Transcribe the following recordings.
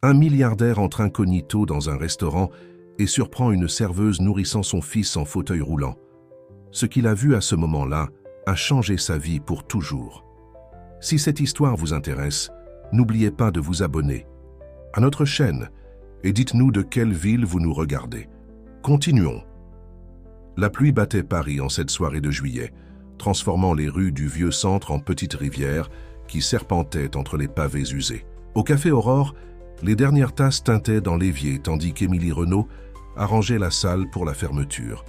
Un milliardaire entre incognito dans un restaurant et surprend une serveuse nourrissant son fils en fauteuil roulant. Ce qu'il a vu à ce moment-là a changé sa vie pour toujours. Si cette histoire vous intéresse, n'oubliez pas de vous abonner à notre chaîne et dites-nous de quelle ville vous nous regardez. Continuons. La pluie battait Paris en cette soirée de juillet, transformant les rues du vieux centre en petites rivières qui serpentaient entre les pavés usés. Au café Aurore, les dernières tasses tintaient dans l'évier tandis qu'Émilie Renaud arrangeait la salle pour la fermeture.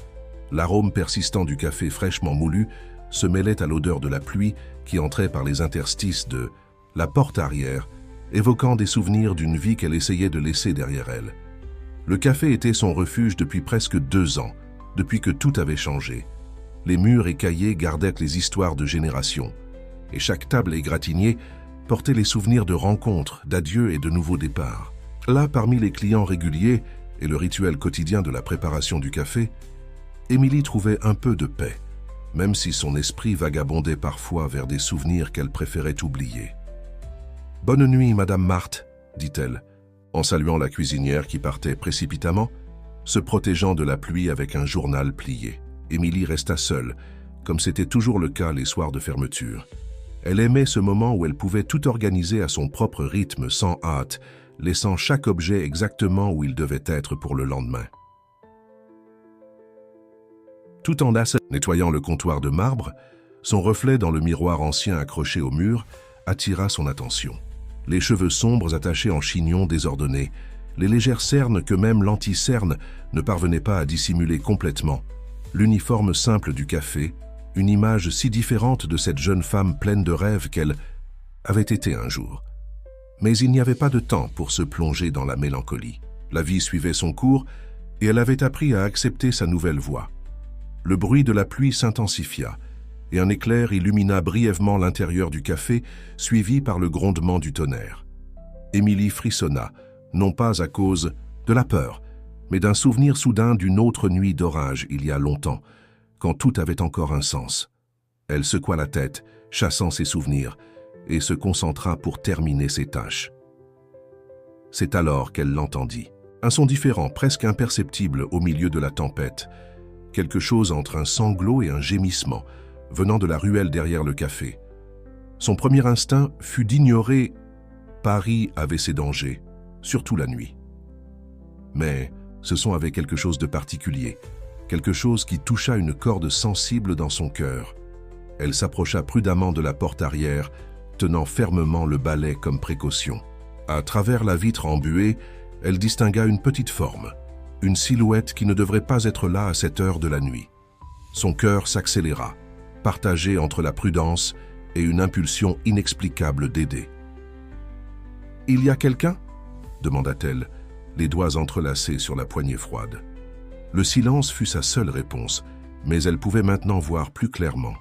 L'arôme persistant du café fraîchement moulu se mêlait à l'odeur de la pluie qui entrait par les interstices de la porte arrière, évoquant des souvenirs d'une vie qu'elle essayait de laisser derrière elle. Le café était son refuge depuis presque 2 ans, depuis que tout avait changé. Les murs écaillés gardaient les histoires de générations, et chaque table égratignée portait les souvenirs de rencontres, d'adieux et de nouveaux départs. Là, parmi les clients réguliers et le rituel quotidien de la préparation du café, Émilie trouvait un peu de paix, même si son esprit vagabondait parfois vers des souvenirs qu'elle préférait oublier. « Bonne nuit, Madame Marthe », dit-elle, en saluant la cuisinière qui partait précipitamment, se protégeant de la pluie avec un journal plié. Émilie resta seule, comme c'était toujours le cas les soirs de fermeture. Elle aimait ce moment où elle pouvait tout organiser à son propre rythme, sans hâte, laissant chaque objet exactement où il devait être pour le lendemain. Tout en nettoyant le comptoir de marbre, son reflet dans le miroir ancien accroché au mur attira son attention. Les cheveux sombres attachés en chignon désordonné, les légères cernes que même l'anti-cerne ne parvenait pas à dissimuler complètement, l'uniforme simple du café, une image si différente de cette jeune femme pleine de rêves qu'elle avait été un jour. Mais il n'y avait pas de temps pour se plonger dans la mélancolie. La vie suivait son cours et elle avait appris à accepter sa nouvelle voie. Le bruit de la pluie s'intensifia et un éclair illumina brièvement l'intérieur du café, suivi par le grondement du tonnerre. Émilie frissonna, non pas à cause de la peur, mais d'un souvenir soudain d'une autre nuit d'orage il y a longtemps, quand tout avait encore un sens. Elle secoua la tête, chassant ses souvenirs, et se concentra pour terminer ses tâches. C'est alors qu'elle l'entendit. Un son différent, presque imperceptible au milieu de la tempête. Quelque chose entre un sanglot et un gémissement, venant de la ruelle derrière le café. Son premier instinct fut d'ignorer Paris avait ses dangers, surtout la nuit. Mais ce son avait quelque chose de particulier, quelque chose qui toucha une corde sensible dans son cœur. Elle s'approcha prudemment de la porte arrière, tenant fermement le balai comme précaution. À travers la vitre embuée, elle distingua une petite forme, une silhouette qui ne devrait pas être là à cette heure de la nuit. Son cœur s'accéléra, partagé entre la prudence et une impulsion inexplicable d'aider. « Il y a quelqu'un » demanda-t-elle, les doigts entrelacés sur la poignée froide. Le silence fut sa seule réponse, mais elle pouvait maintenant voir plus clairement.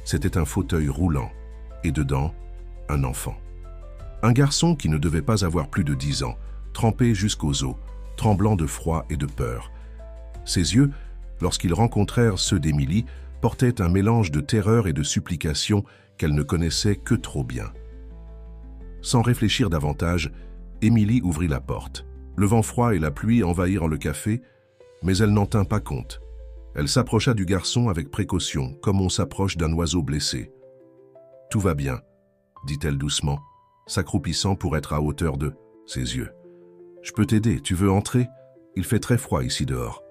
C'était un fauteuil roulant, et dedans, un enfant. Un garçon qui ne devait pas avoir plus de 10 ans, trempé jusqu'aux os, tremblant de froid et de peur. Ses yeux, lorsqu'ils rencontrèrent ceux d'Émilie, portaient un mélange de terreur et de supplication qu'elle ne connaissait que trop bien. Sans réfléchir davantage, Émilie ouvrit la porte. Le vent froid et la pluie envahirent le café, mais elle n'en tint pas compte. Elle s'approcha du garçon avec précaution, comme on s'approche d'un oiseau blessé. « Tout va bien », dit-elle doucement, s'accroupissant pour être à hauteur de ses yeux. « Je peux t'aider, tu veux entrer? Il fait très froid ici dehors. »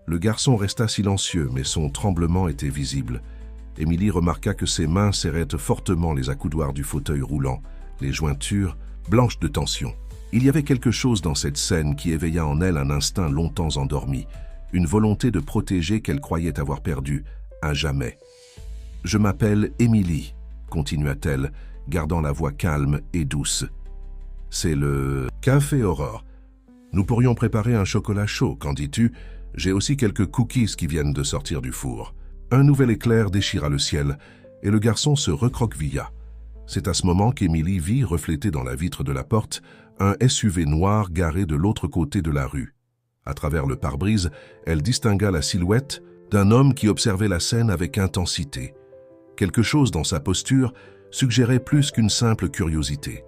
Le garçon resta silencieux, mais son tremblement était visible. Émilie remarqua que ses mains serraient fortement les accoudoirs du fauteuil roulant, les jointures blanches de tension. Il y avait quelque chose dans cette scène qui éveilla en elle un instinct longtemps endormi, une volonté de protéger qu'elle croyait avoir perdu, à jamais. « Je m'appelle Émilie », continua-t-elle, gardant la voix calme et douce. « C'est le café Aurore. Nous pourrions préparer un chocolat chaud, qu'en dis-tu? J'ai aussi quelques cookies qui viennent de sortir du four. » Un nouvel éclair déchira le ciel, et le garçon se recroquevilla. C'est à ce moment qu'Émilie vit, reflété dans la vitre de la porte, un SUV noir garé de l'autre côté de la rue. À travers le pare-brise, elle distingua la silhouette d'un homme qui observait la scène avec intensité. Quelque chose dans sa posture suggérait plus qu'une simple curiosité.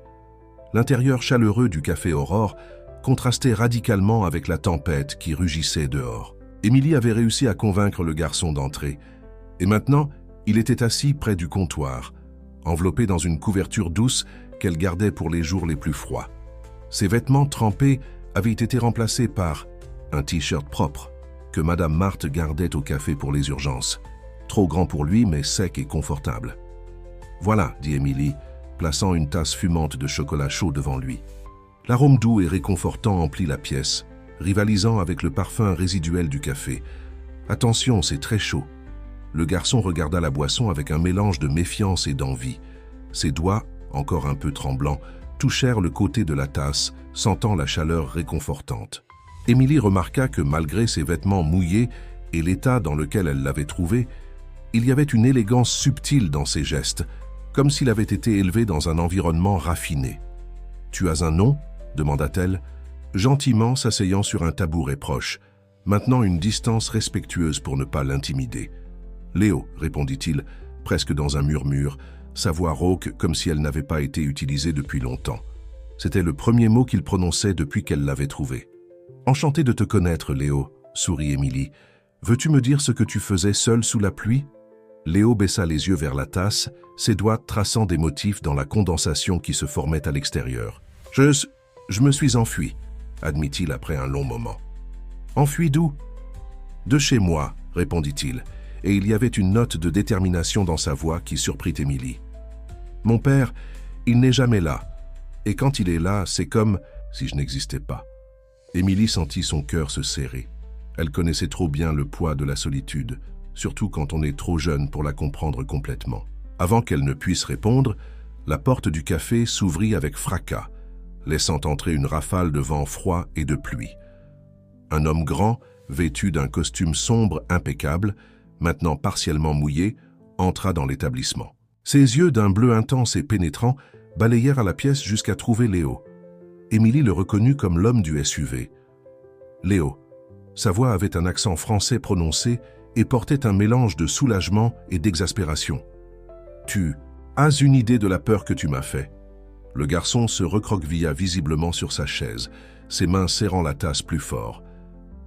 L'intérieur chaleureux du café Aurore contrastait radicalement avec la tempête qui rugissait dehors. Émilie avait réussi à convaincre le garçon d'entrer, et maintenant, il était assis près du comptoir, enveloppé dans une couverture douce qu'elle gardait pour les jours les plus froids. Ses vêtements trempés avaient été remplacés par un t-shirt propre que Madame Marthe gardait au café pour les urgences. Trop grand pour lui, mais sec et confortable. « Voilà », dit Émilie, plaçant une tasse fumante de chocolat chaud devant lui. L'arôme doux et réconfortant emplit la pièce, rivalisant avec le parfum résiduel du café. « Attention, c'est très chaud. » Le garçon regarda la boisson avec un mélange de méfiance et d'envie. Ses doigts, encore un peu tremblants, touchèrent le côté de la tasse, sentant la chaleur réconfortante. Émilie remarqua que malgré ses vêtements mouillés et l'état dans lequel elle l'avait trouvé, il y avait une élégance subtile dans ses gestes, comme s'il avait été élevé dans un environnement raffiné. « Tu as un nom ?» demanda-t-elle, gentiment s'asseyant sur un tabouret proche, maintenant une distance respectueuse pour ne pas l'intimider. « Léo » répondit-il, presque dans un murmure, sa voix rauque comme si elle n'avait pas été utilisée depuis longtemps. C'était le premier mot qu'il prononçait depuis qu'elle l'avait trouvé. « Enchanté de te connaître, Léo » sourit Émilie. « Veux-tu me dire ce que tu faisais seul sous la pluie ?» Léo baissa les yeux vers la tasse, ses doigts traçant des motifs dans la condensation qui se formait à l'extérieur. « Je me suis enfui, » admit-il après un long moment. « Enfui d'où ?»« De chez moi, » répondit-il, et il y avait une note de détermination dans sa voix qui surprit Émilie. « Mon père, il n'est jamais là, et quand il est là, c'est comme si je n'existais pas. » Émilie sentit son cœur se serrer. Elle connaissait trop bien le poids de la solitude, surtout quand on est trop jeune pour la comprendre complètement. Avant qu'elle ne puisse répondre, la porte du café s'ouvrit avec fracas, laissant entrer une rafale de vent froid et de pluie. Un homme grand, vêtu d'un costume sombre impeccable, maintenant partiellement mouillé, entra dans l'établissement. Ses yeux d'un bleu intense et pénétrant balayèrent à la pièce jusqu'à trouver Léo. Émilie le reconnut comme l'homme du SUV. Léo. Sa voix avait un accent français prononcé et portait un mélange de soulagement et d'exaspération. « Tu as une idée de la peur que tu m'as fait ?» Le garçon se recroquevilla visiblement sur sa chaise, ses mains serrant la tasse plus fort.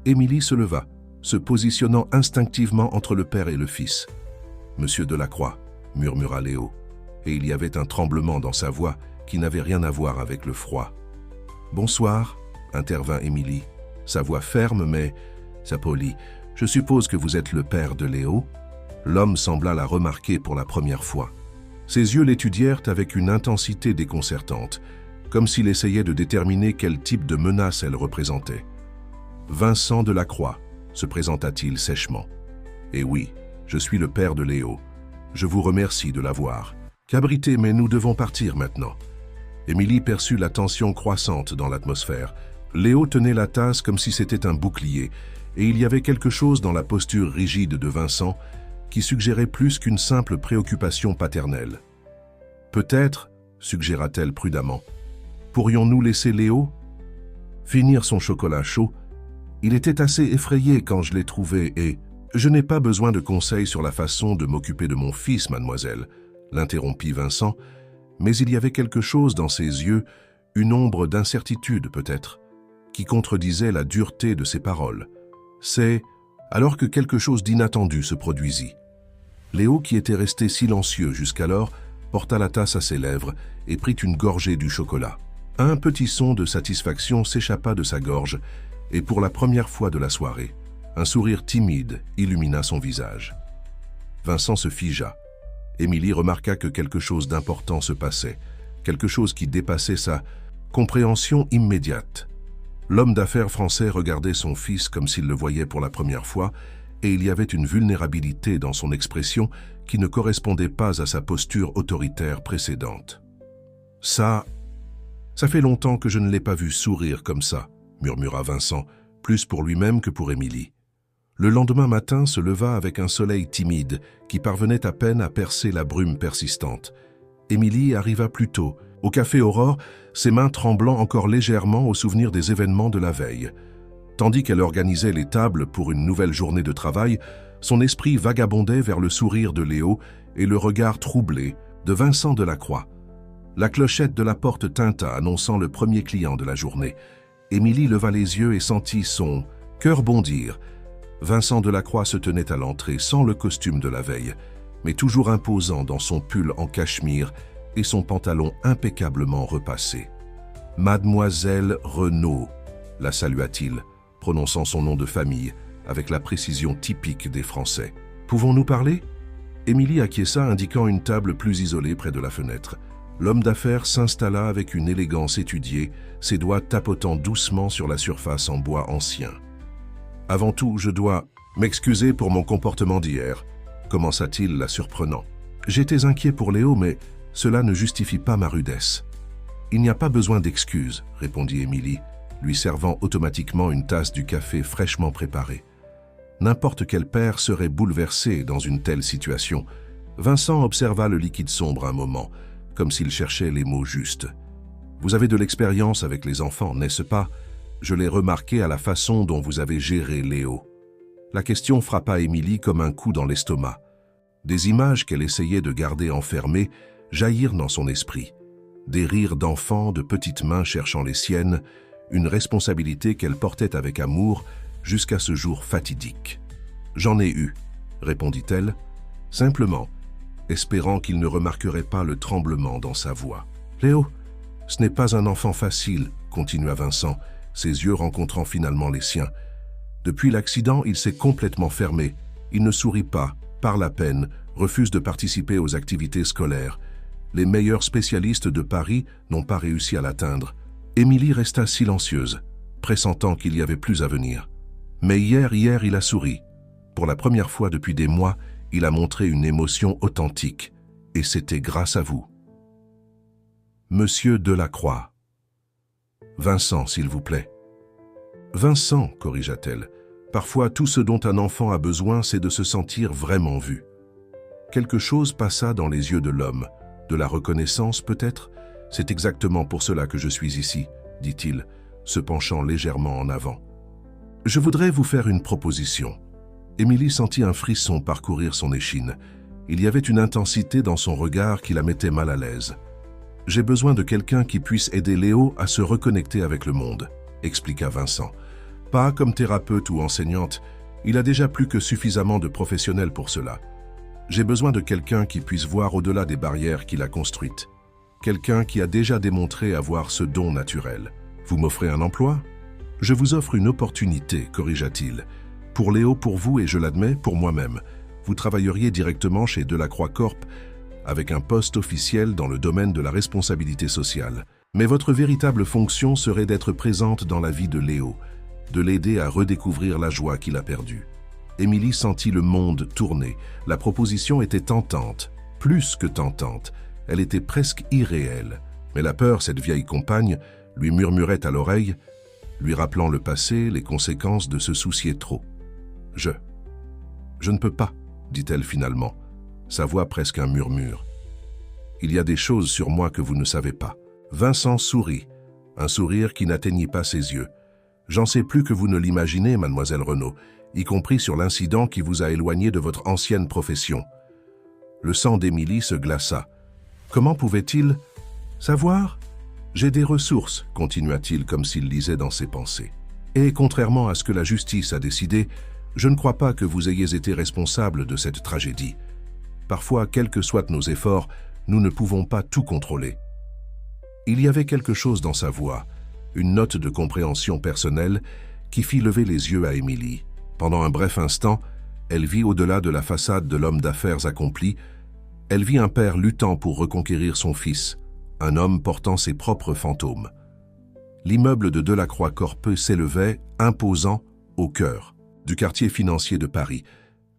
Émilie se leva, se positionnant instinctivement entre le père et le fils. « Monsieur Delacroix » murmura Léo, et il y avait un tremblement dans sa voix qui n'avait rien à voir avec le froid. « Bonsoir » intervint Émilie, sa voix ferme mais polie. « Je suppose que vous êtes le père de Léo ?» L'homme sembla la remarquer pour la première fois. Ses yeux l'étudièrent avec une intensité déconcertante, comme s'il essayait de déterminer quel type de menace elle représentait. « Vincent Delacroix » se présenta-t-il sèchement. « Eh oui, je suis le père de Léo. Je vous remercie de l'avoir. Cabritez, mais nous devons partir maintenant. » Émilie perçut la tension croissante dans l'atmosphère. Léo tenait la tasse comme si c'était un bouclier, et il y avait quelque chose dans la posture rigide de Vincent qui suggérait plus qu'une simple préoccupation paternelle. « Peut-être, » suggéra-t-elle prudemment, « pourrions-nous laisser Léo finir son chocolat chaud? Il était assez effrayé quand je l'ai trouvé et... »« Je n'ai pas besoin de conseils sur la façon de m'occuper de mon fils, mademoiselle, » l'interrompit Vincent, mais il y avait quelque chose dans ses yeux, une ombre d'incertitude peut-être, qui contredisait la dureté de ses paroles. C'est alors que quelque chose d'inattendu se produisit. Léo, qui était resté silencieux jusqu'alors, porta la tasse à ses lèvres et prit une gorgée du chocolat. Un petit son de satisfaction s'échappa de sa gorge et pour la première fois de la soirée, un sourire timide illumina son visage. Vincent se figea. Émilie remarqua que quelque chose d'important se passait, quelque chose qui dépassait sa compréhension immédiate. L'homme d'affaires français regardait son fils comme s'il le voyait pour la première fois, et il y avait une vulnérabilité dans son expression qui ne correspondait pas à sa posture autoritaire précédente. « Ça fait longtemps que je ne l'ai pas vu sourire comme ça, » murmura Vincent, plus pour lui-même que pour Émilie. Le lendemain matin se leva avec un soleil timide qui parvenait à peine à percer la brume persistante. Émilie arriva plus tôt, au café Aurore, ses mains tremblant encore légèrement au souvenir des événements de la veille. Tandis qu'elle organisait les tables pour une nouvelle journée de travail, son esprit vagabondait vers le sourire de Léo et le regard troublé de Vincent Delacroix. La clochette de la porte tinta, annonçant le premier client de la journée. Émilie leva les yeux et sentit son cœur bondir. Vincent Delacroix se tenait à l'entrée, sans le costume de la veille, mais toujours imposant dans son pull en cachemire et son pantalon impeccablement repassé. « Mademoiselle Renaud », la salua-t-il, prononçant son nom de famille avec la précision typique des Français. « Pouvons-nous parler ?» Émilie acquiesça, indiquant une table plus isolée près de la fenêtre. L'homme d'affaires s'installa avec une élégance étudiée, ses doigts tapotant doucement sur la surface en bois ancien. « Avant tout, je dois m'excuser pour mon comportement d'hier, » commença-t-il, la surprenant. « J'étais inquiet pour Léo, mais cela ne justifie pas ma rudesse. »« Il n'y a pas besoin d'excuses, » répondit Émilie, lui servant automatiquement une tasse du café fraîchement préparé. N'importe quel père serait bouleversé dans une telle situation. Vincent observa le liquide sombre un moment, comme s'il cherchait les mots justes. « Vous avez de l'expérience avec les enfants, n'est-ce pas? Je l'ai remarqué à la façon dont vous avez géré Léo. » La question frappa Émilie comme un coup dans l'estomac. Des images qu'elle essayait de garder enfermées jaillirent dans son esprit. Des rires d'enfants, de petites mains cherchant les siennes, une responsabilité qu'elle portait avec amour jusqu'à ce jour fatidique. « J'en ai eu, » répondit-elle, simplement, espérant qu'il ne remarquerait pas le tremblement dans sa voix. « Léo, ce n'est pas un enfant facile, » continua Vincent, ses yeux rencontrant finalement les siens. Depuis l'accident, il s'est complètement fermé. Il ne sourit pas, parle à peine, refuse de participer aux activités scolaires. Les meilleurs spécialistes de Paris n'ont pas réussi à l'atteindre. Émilie resta silencieuse, pressentant qu'il y avait plus à venir. Mais hier, il a souri. Pour la première fois depuis des mois, il a montré une émotion authentique. Et c'était grâce à vous. Monsieur Delacroix. Vincent, s'il vous plaît. Vincent, corrigea-t-elle. Parfois, tout ce dont un enfant a besoin, c'est de se sentir vraiment vu. Quelque chose passa dans les yeux de l'homme. De la reconnaissance, peut-être? C'est exactement pour cela que je suis ici, dit-il, se penchant légèrement en avant. Je voudrais vous faire une proposition. Émilie sentit un frisson parcourir son échine. Il y avait une intensité dans son regard qui la mettait mal à l'aise. J'ai besoin de quelqu'un qui puisse aider Léo à se reconnecter avec le monde, expliqua Vincent. Pas comme thérapeute ou enseignante, il a déjà plus que suffisamment de professionnels pour cela. J'ai besoin de quelqu'un qui puisse voir au-delà des barrières qu'il a construites. Quelqu'un qui a déjà démontré avoir ce don naturel. Vous m'offrez un emploi? Je vous offre une opportunité, corrigea-t-il. Pour Léo, pour vous et je l'admets, pour moi-même. Vous travailleriez directement chez Delacroix Corp avec un poste officiel dans le domaine de la responsabilité sociale. Mais votre véritable fonction serait d'être présente dans la vie de Léo, de l'aider à redécouvrir la joie qu'il a perdue. Émilie sentit le monde tourner. La proposition était tentante, plus que tentante. Elle était presque irréelle. Mais la peur, cette vieille compagne, lui murmurait à l'oreille, lui rappelant le passé, les conséquences de se soucier trop. « Je ne peux pas, » dit-elle finalement, sa voix presque un murmure. « Il y a des choses sur moi que vous ne savez pas. » Vincent sourit, un sourire qui n'atteignit pas ses yeux. « J'en sais plus que vous ne l'imaginez, mademoiselle Renaud, y compris sur l'incident qui vous a éloigné de votre ancienne profession. » Le sang d'Émilie se glaça. Comment pouvait-il savoir? J'ai des ressources, continua-t-il comme s'il lisait dans ses pensées. Et contrairement à ce que la justice a décidé, je ne crois pas que vous ayez été responsable de cette tragédie. Parfois, quels que soient nos efforts, nous ne pouvons pas tout contrôler. Il y avait quelque chose dans sa voix, une note de compréhension personnelle qui fit lever les yeux à Émilie. Pendant un bref instant, elle vit au-delà de la façade de l'homme d'affaires accompli, elle vit un père luttant pour reconquérir son fils, un homme portant ses propres fantômes. L'immeuble de Delacroix Corp s'élevait, imposant, au cœur du quartier financier de Paris,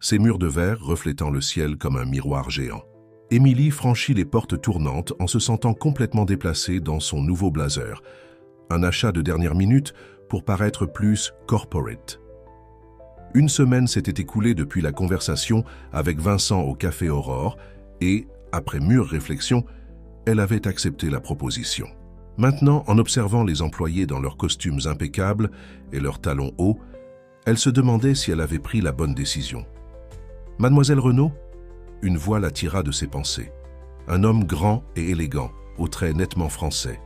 ses murs de verre reflétant le ciel comme un miroir géant. Émilie franchit les portes tournantes en se sentant complètement déplacée dans son nouveau blazer, un achat de dernière minute pour paraître plus corporate. Une semaine s'était écoulée depuis la conversation avec Vincent au Café Aurore et, après mûre réflexion, elle avait accepté la proposition. Maintenant, en observant les employés dans leurs costumes impeccables et leurs talons hauts, elle se demandait si elle avait pris la bonne décision. « Mademoiselle Renaud ?» Une voix l'attira de ses pensées. Un homme grand et élégant, aux traits nettement français,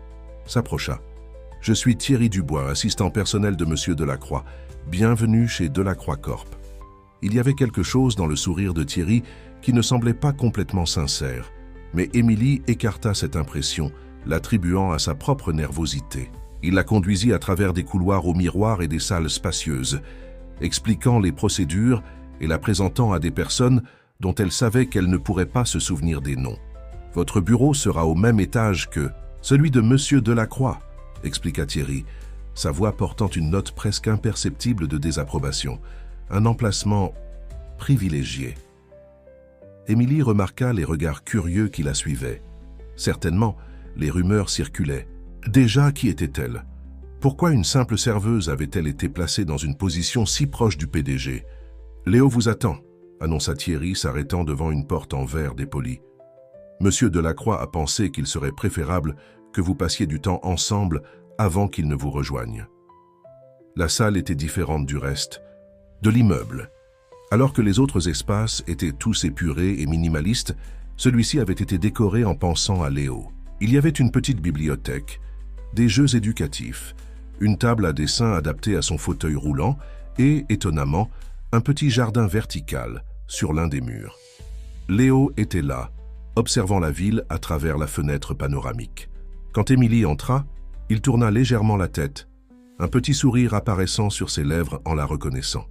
s'approcha. « Je suis Thierry Dubois, assistant personnel de Monsieur Delacroix. Bienvenue chez Delacroix Corp. » Il y avait quelque chose dans le sourire de Thierry qui ne semblait pas complètement sincère, mais Émilie écarta cette impression, l'attribuant à sa propre nervosité. Il la conduisit à travers des couloirs aux miroirs et des salles spacieuses, expliquant les procédures et la présentant à des personnes dont elle savait qu'elle ne pourrait pas se souvenir des noms. « Votre bureau sera au même étage que celui de Monsieur Delacroix », expliqua Thierry, sa voix portant une note presque imperceptible de désapprobation. Un emplacement privilégié. Émilie remarqua les regards curieux qui la suivaient. Certainement, les rumeurs circulaient. Déjà, qui était-elle? Pourquoi une simple serveuse avait-elle été placée dans une position si proche du PDG? « Léo vous attend », annonça Thierry, s'arrêtant devant une porte en verre dépoli. « Monsieur Delacroix a pensé qu'il serait préférable que vous passiez du temps ensemble avant qu'il ne vous rejoigne. » La salle était différente du reste, de l'immeuble. Alors que les autres espaces étaient tous épurés et minimalistes, celui-ci avait été décoré en pensant à Léo. Il y avait une petite bibliothèque, des jeux éducatifs, une table à dessin adaptée à son fauteuil roulant et, étonnamment, un petit jardin vertical sur l'un des murs. Léo était là, observant la ville à travers la fenêtre panoramique. Quand Émilie entra, il tourna légèrement la tête, un petit sourire apparaissant sur ses lèvres en la reconnaissant.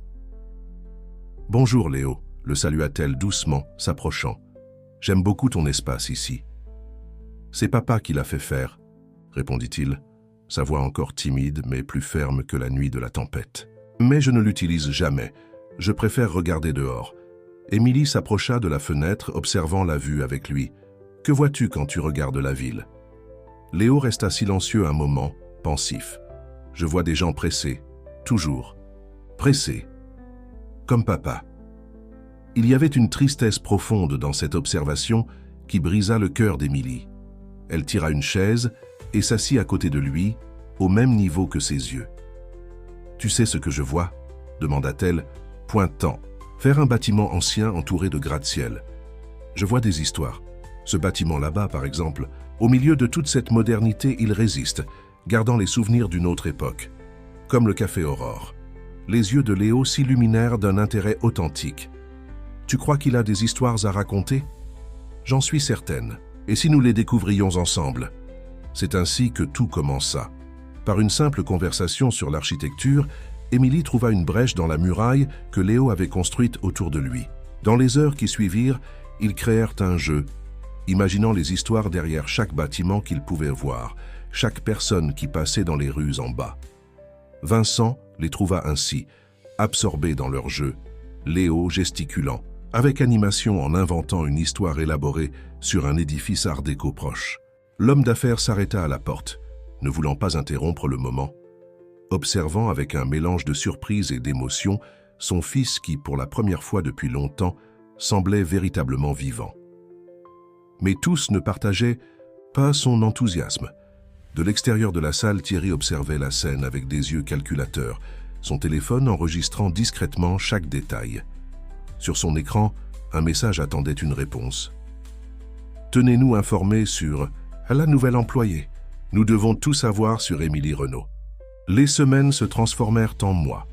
« Bonjour Léo », le salua-t-elle doucement, s'approchant. « J'aime beaucoup ton espace ici. »« C'est papa qui l'a fait faire, » répondit-il, sa voix encore timide mais plus ferme que la nuit de la tempête. « Mais je ne l'utilise jamais. Je préfère regarder dehors. » Émilie s'approcha de la fenêtre, observant la vue avec lui. « Que vois-tu quand tu regardes la ville ?» Léo resta silencieux un moment, pensif. « Je vois des gens pressés, toujours. Pressés. Comme papa. » Il y avait une tristesse profonde dans cette observation qui brisa le cœur d'Émilie. Elle tira une chaise et s'assit à côté de lui, au même niveau que ses yeux. « Tu sais ce que je vois ?» demanda-t-elle, pointant vers un bâtiment ancien entouré de gratte-ciel. « Je vois des histoires. Ce bâtiment là-bas, par exemple, au milieu de toute cette modernité, il résiste, gardant les souvenirs d'une autre époque. Comme le Café Aurore. » Les yeux de Léo s'illuminèrent d'un intérêt authentique. « Tu crois qu'il a des histoires à raconter ?»« J'en suis certaine. Et si nous les découvrions ensemble ?» C'est ainsi que tout commença. Par une simple conversation sur l'architecture, Émilie trouva une brèche dans la muraille que Léo avait construite autour de lui. Dans les heures qui suivirent, ils créèrent un jeu, imaginant les histoires derrière chaque bâtiment qu'ils pouvaient voir, chaque personne qui passait dans les rues en bas. Vincent les trouva ainsi, absorbés dans leur jeu, Léo gesticulant, avec animation en inventant une histoire élaborée sur un édifice art déco proche. L'homme d'affaires s'arrêta à la porte, ne voulant pas interrompre le moment, observant avec un mélange de surprise et d'émotion son fils qui, pour la première fois depuis longtemps, semblait véritablement vivant. Mais tous ne partageaient pas son enthousiasme. De l'extérieur de la salle, Thierry observait la scène avec des yeux calculateurs, son téléphone enregistrant discrètement chaque détail. Sur son écran, un message attendait une réponse. « Tenez-nous informés sur la nouvelle employée. Nous devons tout savoir sur Émilie Renaud. » Les semaines se transformèrent en mois,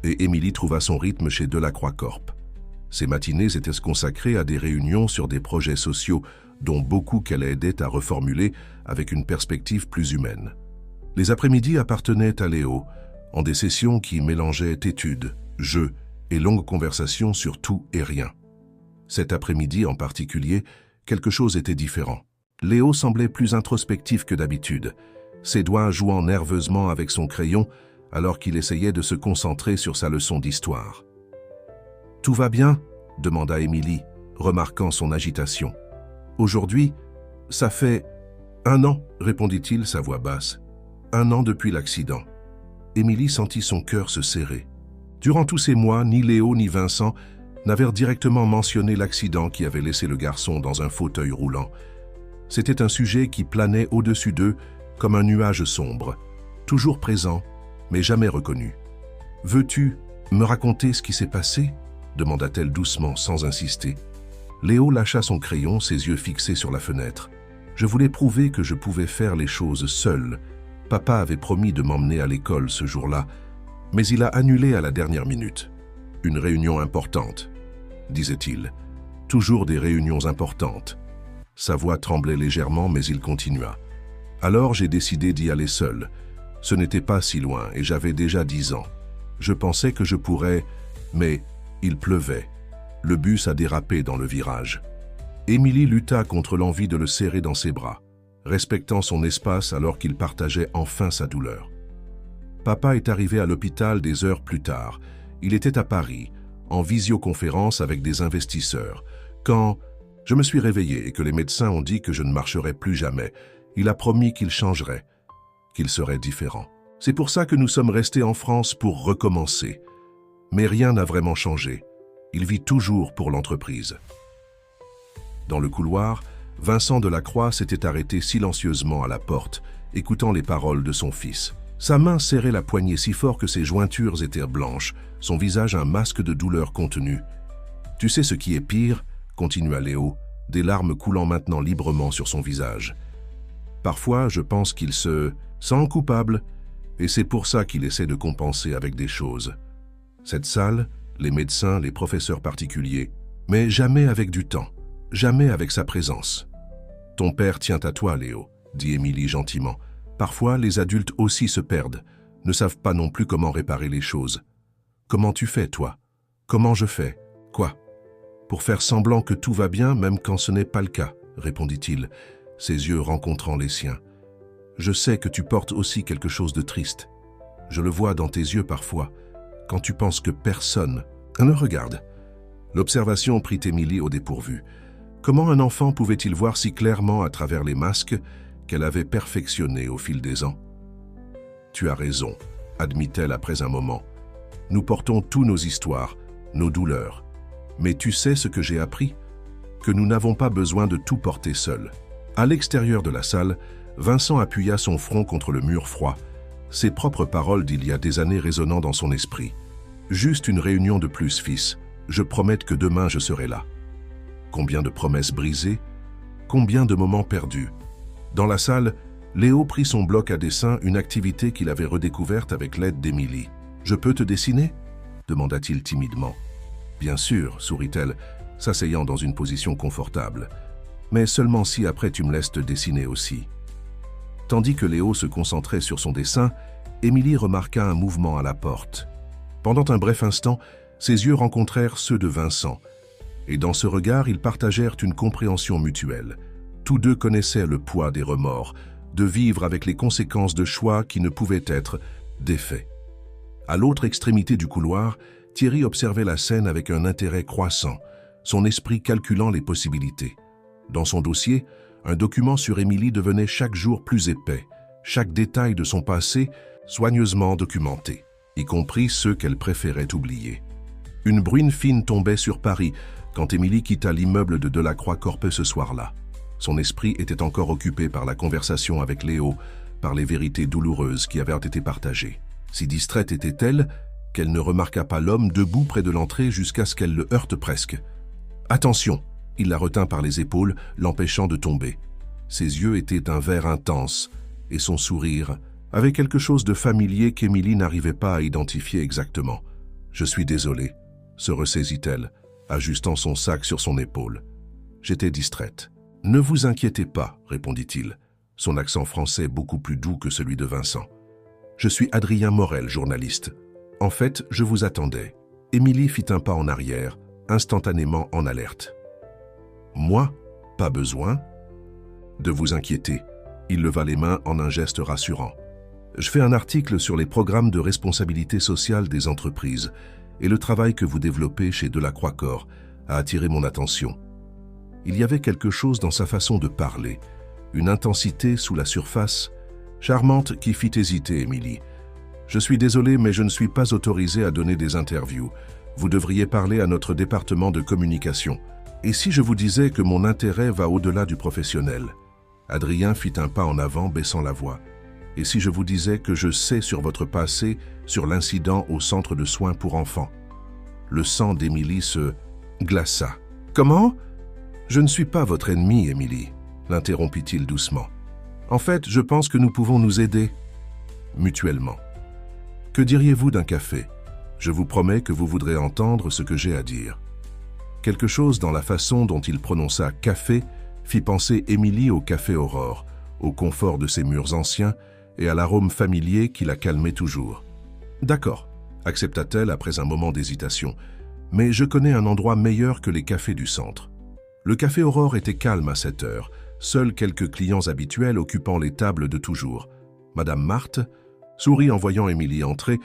et Émilie trouva son rythme chez Delacroix Corp. Ses matinées étaient consacrées à des réunions sur des projets sociaux, dont beaucoup qu'elle aidait à reformuler avec une perspective plus humaine. Les après-midi appartenaient à Léo, en des sessions qui mélangeaient études, jeux et longues conversations sur tout et rien. Cet après-midi en particulier, quelque chose était différent. Léo semblait plus introspectif que d'habitude, ses doigts jouant nerveusement avec son crayon alors qu'il essayait de se concentrer sur sa leçon d'histoire. « Tout va bien ?» demanda Émilie, remarquant son agitation. « Aujourd'hui, ça fait 1 an, répondit-il, sa voix basse. 1 an depuis l'accident. » Émilie sentit son cœur se serrer. Durant tous ces mois, ni Léo ni Vincent n'avaient directement mentionné l'accident qui avait laissé le garçon dans un fauteuil roulant. C'était un sujet qui planait au-dessus d'eux comme un nuage sombre, toujours présent, mais jamais reconnu. « Veux-tu me raconter ce qui s'est passé ?» demanda-t-elle doucement, sans insister. Léo lâcha son crayon, ses yeux fixés sur la fenêtre. « Je voulais prouver que je pouvais faire les choses seul. Papa avait promis de m'emmener à l'école ce jour-là, mais il a annulé à la dernière minute. Une réunion importante, disait-il. Toujours des réunions importantes. Sa voix tremblait légèrement, mais il continua. Alors j'ai décidé d'y aller seul. Ce n'était pas si loin et j'avais déjà 10 ans. Je pensais que je pourrais, mais il pleuvait. Le bus a dérapé dans le virage. Émilie lutta contre l'envie de le serrer dans ses bras, respectant son espace alors qu'il partageait enfin sa douleur. Papa est arrivé à l'hôpital des heures plus tard. Il était à Paris, en visioconférence avec des investisseurs. Quand je me suis réveillé et que les médecins ont dit que je ne marcherais plus jamais, il a promis qu'il changerait, qu'il serait différent. C'est pour ça que nous sommes restés en France pour recommencer. Mais rien n'a vraiment changé. Il vit toujours pour l'entreprise. Dans le couloir, Vincent Delacroix s'était arrêté silencieusement à la porte, écoutant les paroles de son fils. Sa main serrait la poignée si fort que ses jointures étaient blanches, son visage un masque de douleur contenue. « Tu sais ce qui est pire ?» continua Léo, des larmes coulant maintenant librement sur son visage. « Parfois, je pense qu'il se sent coupable, et c'est pour ça qu'il essaie de compenser avec des choses. Cette salle, les médecins, les professeurs particuliers, mais jamais avec du temps, jamais avec sa présence. Ton père tient à toi, Léo, dit Émilie gentiment. Parfois, les adultes aussi se perdent, ne savent pas non plus comment réparer les choses. Comment tu fais, toi? Comment je fais? Quoi? Pour faire semblant que tout va bien, même quand ce n'est pas le cas, répondit-il, ses yeux rencontrant les siens. Je sais que tu portes aussi quelque chose de triste. Je le vois dans tes yeux parfois, quand tu penses que personne ne regarde. L'observation prit Émilie au dépourvu. Comment un enfant pouvait-il voir si clairement à travers les masques qu'elle avait perfectionnés au fil des ans? Tu as raison, admit-elle après un moment. Nous portons tous nos histoires, nos douleurs. Mais tu sais ce que j'ai appris? Que nous n'avons pas besoin de tout porter seul. À l'extérieur de la salle, Vincent appuya son front contre le mur froid, ses propres paroles d'il y a des années résonnant dans son esprit. Juste une réunion de plus, fils. Je promets que demain je serai là. Combien de promesses brisées? Combien de moments perdus? Dans la salle, Léo prit son bloc à dessin, une activité qu'il avait redécouverte avec l'aide d'Émilie. « Je peux te dessiner ?» demanda-t-il timidement. « Bien sûr, sourit-elle, s'asseyant dans une position confortable. Mais seulement si après tu me laisses te dessiner aussi. » Tandis que Léo se concentrait sur son dessin, Émilie remarqua un mouvement à la porte. Pendant un bref instant, ses yeux rencontrèrent ceux de Vincent. Et dans ce regard, ils partagèrent une compréhension mutuelle. Tous deux connaissaient le poids des remords, de vivre avec les conséquences de choix qui ne pouvaient être défaits. À l'autre extrémité du couloir, Thierry observait la scène avec un intérêt croissant, son esprit calculant les possibilités. Dans son dossier, un document sur Émilie devenait chaque jour plus épais, chaque détail de son passé soigneusement documenté, y compris ceux qu'elle préférait oublier. Une bruine fine tombait sur Paris quand Émilie quitta l'immeuble de Delacroix Corpeux ce soir-là. Son esprit était encore occupé par la conversation avec Léo, par les vérités douloureuses qui avaient été partagées. Si distraite était-elle qu'elle ne remarqua pas l'homme debout près de l'entrée jusqu'à ce qu'elle le heurte presque. « Attention !» Il la retint par les épaules, l'empêchant de tomber. Ses yeux étaient d'un vert intense, et son sourire avait quelque chose de familier qu'Émilie n'arrivait pas à identifier exactement. « Je suis désolée », se ressaisit-elle, ajustant son sac sur son épaule. « J'étais distraite. »« Ne vous inquiétez pas, » répondit-il, son accent français beaucoup plus doux que celui de Vincent. « Je suis Adrien Morel, journaliste. En fait, je vous attendais. » Émilie fit un pas en arrière, instantanément en alerte. « Moi, pas besoin de vous inquiéter. » Il leva les mains en un geste rassurant. « Je fais un article sur les programmes de responsabilité sociale des entreprises et le travail que vous développez chez Delacroix Corp a attiré mon attention. » Il y avait quelque chose dans sa façon de parler, une intensité sous la surface, charmante qui fit hésiter Émilie. « Je suis désolé, mais je ne suis pas autorisé à donner des interviews. Vous devriez parler à notre département de communication. Et si je vous disais que mon intérêt va au-delà du professionnel ?» Adrien fit un pas en avant, baissant la voix. « Et si je vous disais que je sais sur votre passé, sur l'incident au centre de soins pour enfants ?» Le sang d'Émilie se glaça. « Comment ? Je ne suis pas votre ennemi, Émilie. l'interrompit-il doucement. En fait, je pense que nous pouvons nous aider mutuellement. Que diriez-vous d'un café? Je vous promets que vous voudrez entendre ce que j'ai à dire. Quelque chose dans la façon dont il prononça « café » fit penser Émilie au café Aurore, au confort de ses murs anciens et à l'arôme familier qui la calmait toujours. « D'accord », accepta-t-elle après un moment d'hésitation, « mais je connais un endroit meilleur que les cafés du centre. » Le café Aurore était calme à cette heure, seuls quelques clients habituels occupant les tables de toujours. Madame Marthe sourit en voyant Émilie entrer,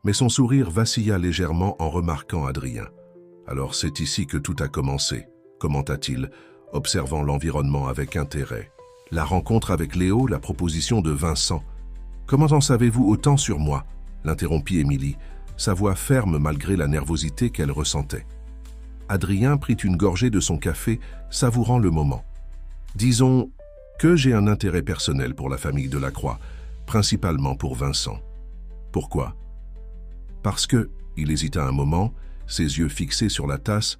mais son sourire vacilla légèrement en remarquant Adrien. « Alors c'est ici que tout a commencé », commenta-t-il, observant l'environnement avec intérêt. « La rencontre avec Léo, la proposition de Vincent. Comment en savez-vous autant sur moi ?» l'interrompit Émilie, sa voix ferme malgré la nervosité qu'elle ressentait. Adrien prit une gorgée de son café, savourant le moment. « Disons que j'ai un intérêt personnel pour la famille Delacroix, principalement pour Vincent. »« Pourquoi ?»« Parce que, il hésita un moment, ses yeux fixés sur la tasse,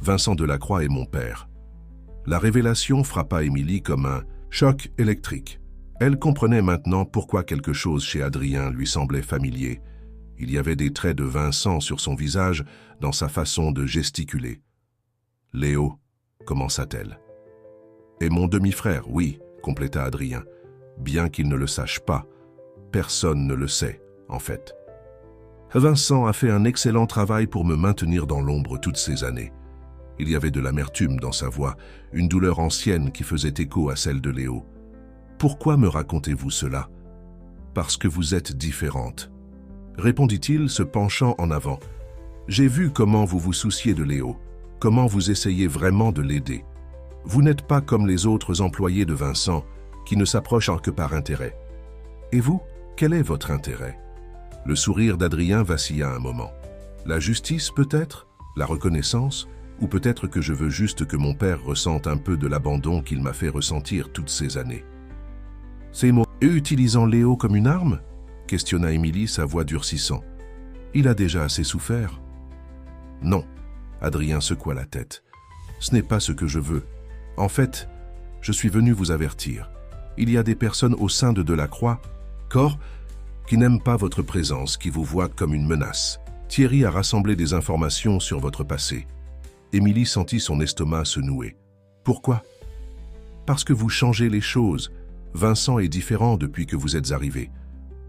Vincent Delacroix est mon père. » La révélation frappa Émilie comme un choc électrique. Elle comprenait maintenant pourquoi quelque chose chez Adrien lui semblait familier. Il y avait des traits de Vincent sur son visage, dans sa façon de gesticuler. « Léo, commença-t-elle. « Et mon demi-frère, oui, compléta Adrien. Bien qu'il ne le sache pas, personne ne le sait, en fait. Vincent a fait un excellent travail pour me maintenir dans l'ombre toutes ces années. Il y avait de l'amertume dans sa voix, une douleur ancienne qui faisait écho à celle de Léo. Pourquoi me racontez-vous cela? Parce que vous êtes différente, répondit-il, se penchant en avant. J'ai vu comment vous vous souciez de Léo, comment vous essayez vraiment de l'aider. Vous n'êtes pas comme les autres employés de Vincent, qui ne s'approchent que par intérêt. Et vous, quel est votre intérêt? Le sourire d'Adrien vacilla un moment. La justice peut-être? La reconnaissance? Ou peut-être que je veux juste que mon père ressente un peu de l'abandon qu'il m'a fait ressentir toutes ces années. Ces mots, utilisant Léo comme une arme? Questionna Émilie, sa voix durcissant. Il a déjà assez souffert. Non, Adrien secoua la tête. Ce n'est pas ce que je veux. En fait, je suis venu vous avertir. Il y a des personnes au sein de Delacroix, corps, qui n'aiment pas votre présence, qui vous voient comme une menace. Thierry a rassemblé des informations sur votre passé. Émilie sentit son estomac se nouer. Pourquoi? Parce que vous changez les choses. Vincent est différent depuis que vous êtes arrivé.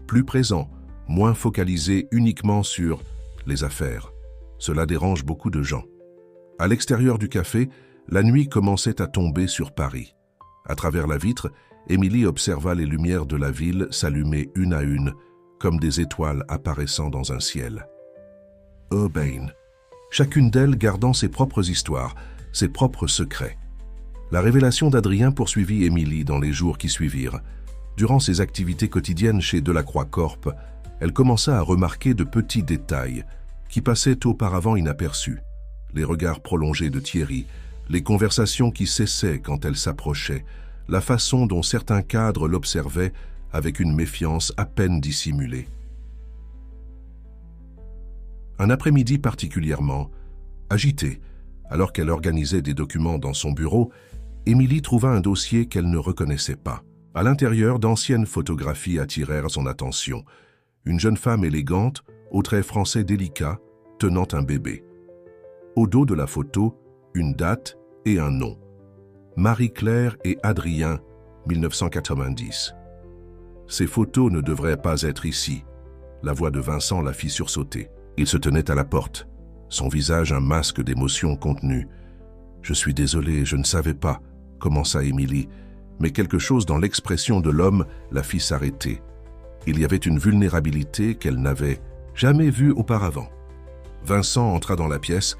Plus présent, moins focalisé uniquement sur les affaires. Cela dérange beaucoup de gens. À l'extérieur du café, la nuit commençait à tomber sur Paris. À travers la vitre, Émilie observa les lumières de la ville s'allumer une à une, comme des étoiles apparaissant dans un ciel. Urbaine. Chacune d'elles gardant ses propres histoires, ses propres secrets. La révélation d'Adrien poursuivit Émilie dans les jours qui suivirent. Durant ses activités quotidiennes chez Delacroix Corp, elle commença à remarquer de petits détails qui passaient auparavant inaperçus. Les regards prolongés de Thierry, les conversations qui cessaient quand elle s'approchait, la façon dont certains cadres l'observaient avec une méfiance à peine dissimulée. Un après-midi particulièrement agité, alors qu'elle organisait des documents dans son bureau, Émilie trouva un dossier qu'elle ne reconnaissait pas. À l'intérieur, d'anciennes photographies attirèrent son attention. Une jeune femme élégante, aux traits français délicats, tenant un bébé. Au dos de la photo, une date et un nom. Marie-Claire et Adrien, 1990. Ces photos ne devraient pas être ici. La voix de Vincent la fit sursauter. Il se tenait à la porte, son visage un masque d'émotion contenue. « Je suis désolé, je ne savais pas », commença Émilie, mais quelque chose dans l'expression de l'homme la fit s'arrêter. Il y avait une vulnérabilité qu'elle n'avait jamais vue auparavant. Vincent entra dans la pièce,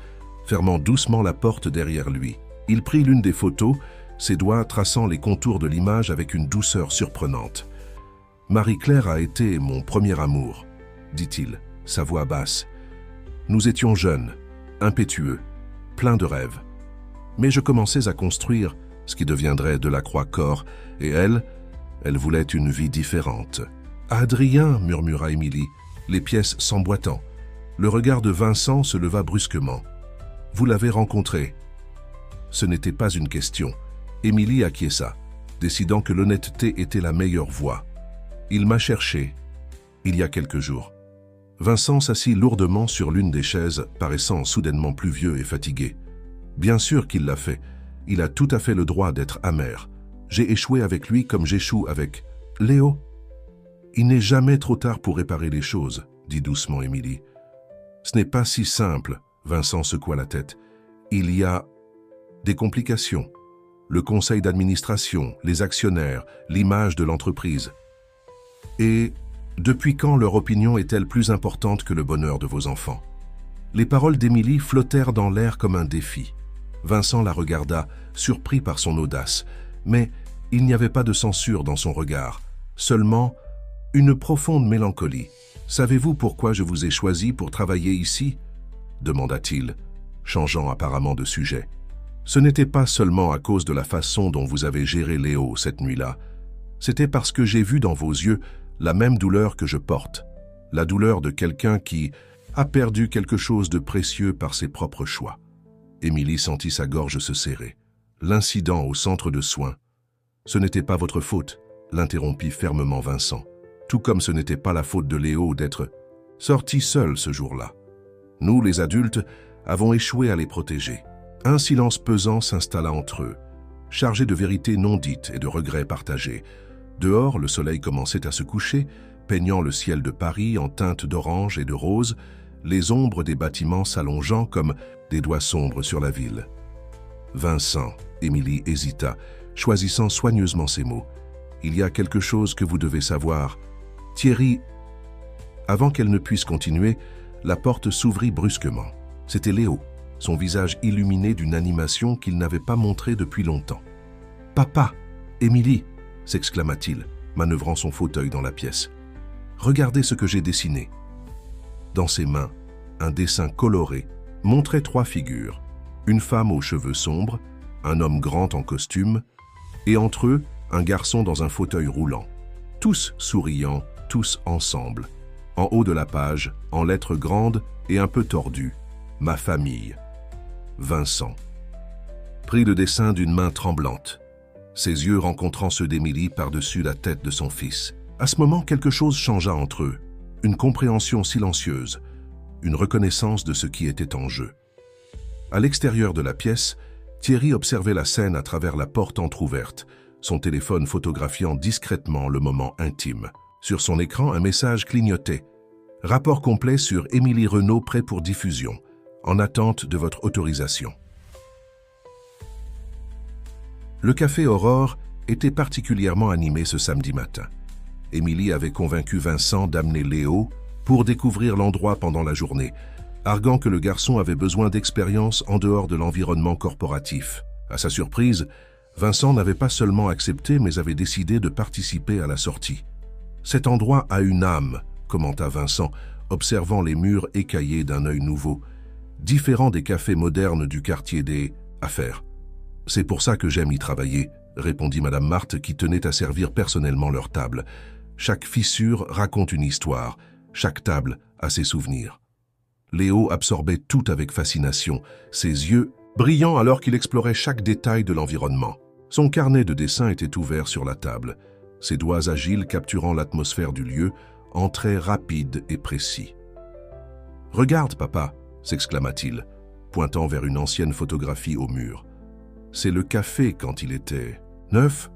fermant doucement la porte derrière lui. Il prit l'une des photos, ses doigts traçant les contours de l'image avec une douceur surprenante. « Marie-Claire a été mon premier amour », dit-il, sa voix basse. « Nous étions jeunes, impétueux, pleins de rêves. Mais je commençais à construire ce qui deviendrait Delacroix Corp, et elle voulait une vie différente. »« Adrien » murmura Émilie, les pièces s'emboîtant. Le regard de Vincent se leva brusquement. « Vous l'avez rencontré ?» Ce n'était pas une question. Émilie acquiesça, décidant que l'honnêteté était la meilleure voie. Il m'a cherché, il y a quelques jours. Vincent s'assit lourdement sur l'une des chaises, paraissant soudainement plus vieux et fatigué. Bien sûr qu'il l'a fait. Il a tout à fait le droit d'être amer. J'ai échoué avec lui comme j'échoue avec Léo. Il n'est jamais trop tard pour réparer les choses, dit doucement Émilie. Ce n'est pas si simple, Vincent secoua la tête. Il y a des complications. Le conseil d'administration, les actionnaires, l'image de l'entreprise. Et depuis quand leur opinion est-elle plus importante que le bonheur de vos enfants? Les paroles d'Émilie flottèrent dans l'air comme un défi. Vincent la regarda, surpris par son audace, mais il n'y avait pas de censure dans son regard, seulement une profonde mélancolie. « Savez-vous pourquoi je vous ai choisi pour travailler ici ?» demanda-t-il, changeant apparemment de sujet. « Ce n'était pas seulement à cause de la façon dont vous avez géré Léo cette nuit-là. C'était parce que j'ai vu dans vos yeux la même douleur que je porte, la douleur de quelqu'un qui a perdu quelque chose de précieux par ses propres choix. » Émilie sentit sa gorge se serrer. L'incident au centre de soins. « Ce n'était pas votre faute », l'interrompit fermement Vincent, tout comme ce n'était pas la faute de Léo d'être sorti seul ce jour-là. Nous, les adultes, avons échoué à les protéger. Un silence pesant s'installa entre eux, chargé de vérités non dites et de regrets partagés. Dehors, le soleil commençait à se coucher, peignant le ciel de Paris en teintes d'orange et de rose, les ombres des bâtiments s'allongeant comme des doigts sombres sur la ville. Vincent, Émilie hésita, choisissant soigneusement ses mots. « Il y a quelque chose que vous devez savoir. Thierry... » Avant qu'elle ne puisse continuer, la porte s'ouvrit brusquement. C'était Léo, son visage illuminé d'une animation qu'il n'avait pas montrée depuis longtemps. « Papa, Émilie !» s'exclama-t-il, manœuvrant son fauteuil dans la pièce. « Regardez ce que j'ai dessiné. » Dans ses mains, un dessin coloré montrait 3 figures, une femme aux cheveux sombres, un homme grand en costume, et entre eux, un garçon dans un fauteuil roulant. Tous souriants, tous ensemble. En haut de la page, en lettres grandes et un peu tordues, « Ma famille. » Vincent prit le dessin d'une main tremblante, ses yeux rencontrant ceux d'Émilie par-dessus la tête de son fils. À ce moment, quelque chose changea entre eux, une compréhension silencieuse, une reconnaissance de ce qui était en jeu. À l'extérieur de la pièce, Thierry observait la scène à travers la porte entr'ouverte, son téléphone photographiant discrètement le moment intime. Sur son écran, un message clignotait. « Rapport complet sur Émilie Renaud prêt pour diffusion, en attente de votre autorisation. » Le café Aurore était particulièrement animé ce samedi matin. Émilie avait convaincu Vincent d'amener Léo pour découvrir l'endroit pendant la journée, arguant que le garçon avait besoin d'expérience en dehors de l'environnement corporatif. À sa surprise, Vincent n'avait pas seulement accepté, mais avait décidé de participer à la sortie. « Cet endroit a une âme », commenta Vincent, observant les murs écaillés d'un œil nouveau, différent des cafés modernes du quartier des affaires. « C'est pour ça que j'aime y travailler », répondit Madame Marthe qui tenait à servir personnellement leur table. « Chaque fissure raconte une histoire, chaque table a ses souvenirs. » Léo absorbait tout avec fascination, ses yeux brillant alors qu'il explorait chaque détail de l'environnement. Son carnet de dessin était ouvert sur la table, ses doigts agiles capturant l'atmosphère du lieu, en traits rapides et précis. « Regarde, papa !» s'exclama-t-il, pointant vers une ancienne photographie au mur. « C'est le café quand il était neuf ?»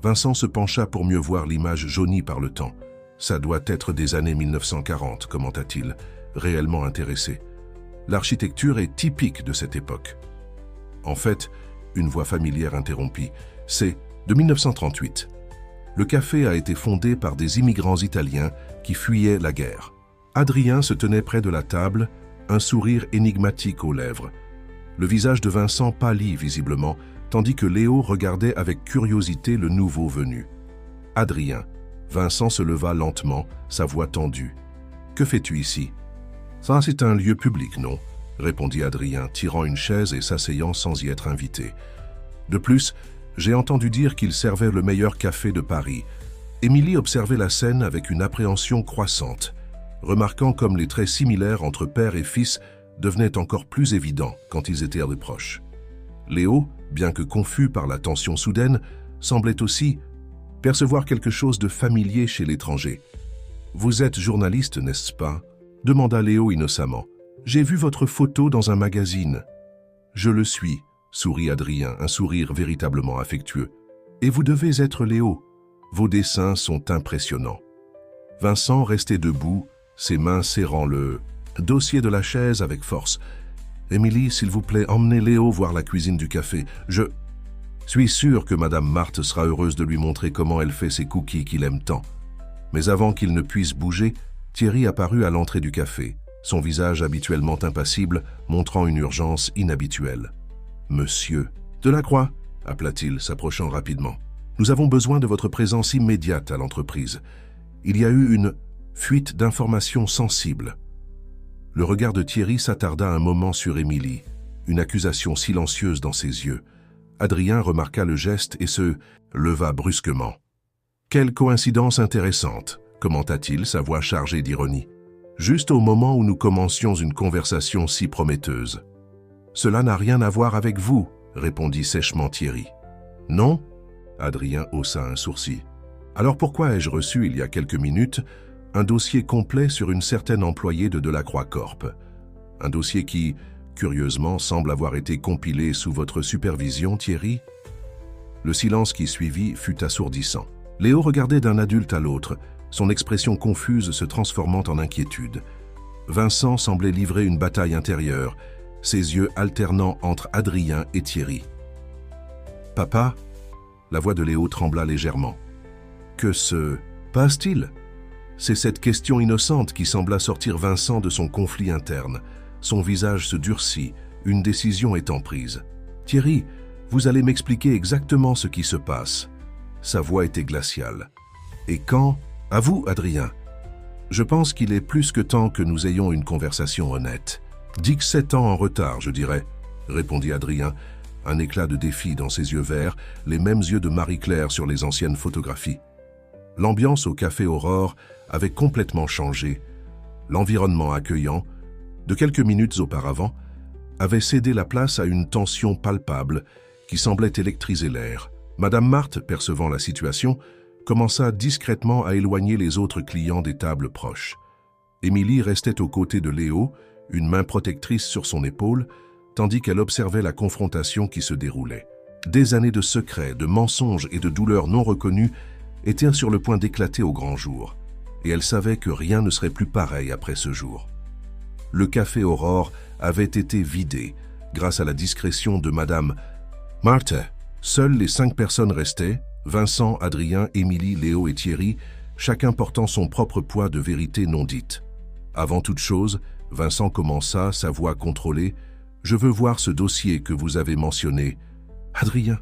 Vincent se pencha pour mieux voir l'image jaunie par le temps. « Ça doit être des années 1940, commenta-t-il, réellement intéressé. L'architecture est typique de cette époque. » En fait, une voix familière interrompit. « C'est de 1938. Le café a été fondé par des immigrants italiens qui fuyaient la guerre. » Adrien se tenait près de la table, un sourire énigmatique aux lèvres. Le visage de Vincent pâlit visiblement, tandis que Léo regardait avec curiosité le nouveau venu. « Adrien. » Vincent se leva lentement, sa voix tendue. « Que fais-tu ici ?»« Ça, c'est un lieu public, non ?» répondit Adrien, tirant une chaise et s'asseyant sans y être invité. « De plus, j'ai entendu dire qu'il servait le meilleur café de Paris. » Émilie observait la scène avec une appréhension croissante, remarquant comme les traits similaires entre père et fils devenaient encore plus évidents quand ils étaient proches. Léo, bien que confus par la tension soudaine, semblait aussi percevoir quelque chose de familier chez l'étranger. « Vous êtes journaliste, n'est-ce pas ?» demanda Léo innocemment. « J'ai vu votre photo dans un magazine. »« Je le suis, » sourit Adrien, un sourire véritablement affectueux. « Et vous devez être Léo. Vos dessins sont impressionnants. » Vincent restait debout, ses mains serrant le dossier de la chaise avec force. « Émilie, s'il vous plaît, emmenez Léo voir la cuisine du café. Je suis sûr que Madame Marthe sera heureuse de lui montrer comment elle fait ses cookies qu'il aime tant. » Mais avant qu'il ne puisse bouger, Thierry apparut à l'entrée du café, son visage habituellement impassible, montrant une urgence inhabituelle. « Monsieur Delacroix » appela-t-il, s'approchant rapidement. « Nous avons besoin de votre présence immédiate à l'entreprise. Il y a eu une fuite d'informations sensibles. » Le regard de Thierry s'attarda un moment sur Émilie, une accusation silencieuse dans ses yeux. Adrien remarqua le geste et se leva brusquement. « Quelle coïncidence intéressante !» commenta-t-il, sa voix chargée d'ironie. « Juste au moment où nous commencions une conversation si prometteuse. »« Cela n'a rien à voir avec vous » répondit sèchement Thierry. « Non ?» Adrien haussa un sourcil. « Alors pourquoi ai-je reçu il y a quelques minutes un dossier complet sur une certaine employée de Delacroix Corp. Un dossier qui, curieusement, semble avoir été compilé sous votre supervision, Thierry ?» Le silence qui suivit fut assourdissant. Léo regardait d'un adulte à l'autre, son expression confuse se transformant en inquiétude. Vincent semblait livrer une bataille intérieure, ses yeux alternant entre Adrien et Thierry. « Papa ?» La voix de Léo trembla légèrement. « Que se passe-t-il » C'est cette question innocente qui sembla sortir Vincent de son conflit interne. Son visage se durcit, une décision étant prise. « Thierry, vous allez m'expliquer exactement ce qui se passe. » Sa voix était glaciale. « Et quand ?»« À vous, Adrien. Je pense qu'il est plus que temps que nous ayons une conversation honnête. »« 17 ans en retard, je dirais, » répondit Adrien, un éclat de défi dans ses yeux verts, les mêmes yeux de Marie-Claire sur les anciennes photographies. L'ambiance au café Aurore avait complètement changé. L'environnement accueillant, de quelques minutes auparavant, avait cédé la place à une tension palpable qui semblait électriser l'air. Madame Marthe, percevant la situation, commença discrètement à éloigner les autres clients des tables proches. Émilie restait aux côtés de Léo, une main protectrice sur son épaule, tandis qu'elle observait la confrontation qui se déroulait. Des années de secrets, de mensonges et de douleurs non reconnues étaient sur le point d'éclater au grand jour, et elle savait que rien ne serait plus pareil après ce jour. Le café Aurore avait été vidé grâce à la discrétion de Madame Marthe. Seules les 5 personnes restaient, Vincent, Adrien, Émilie, Léo et Thierry, chacun portant son propre poids de vérité non dite. Avant toute chose, Vincent commença, sa voix contrôlée. « Je veux voir ce dossier que vous avez mentionné. »« Adrien ?»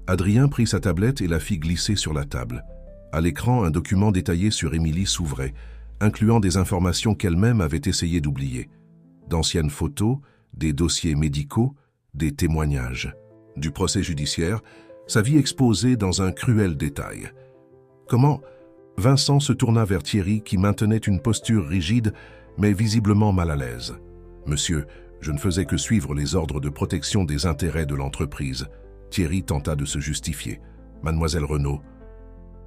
Adrien prit sa tablette et la fit glisser sur la table. À l'écran, un document détaillé sur Émilie s'ouvrait, incluant des informations qu'elle-même avait essayé d'oublier. D'anciennes photos, des dossiers médicaux, des témoignages. Du procès judiciaire, sa vie exposée dans un cruel détail. Comment ? Vincent se tourna vers Thierry qui maintenait une posture rigide, mais visiblement mal à l'aise. « Monsieur, je ne faisais que suivre les ordres de protection des intérêts de l'entreprise. » Thierry tenta de se justifier. Mademoiselle Renaud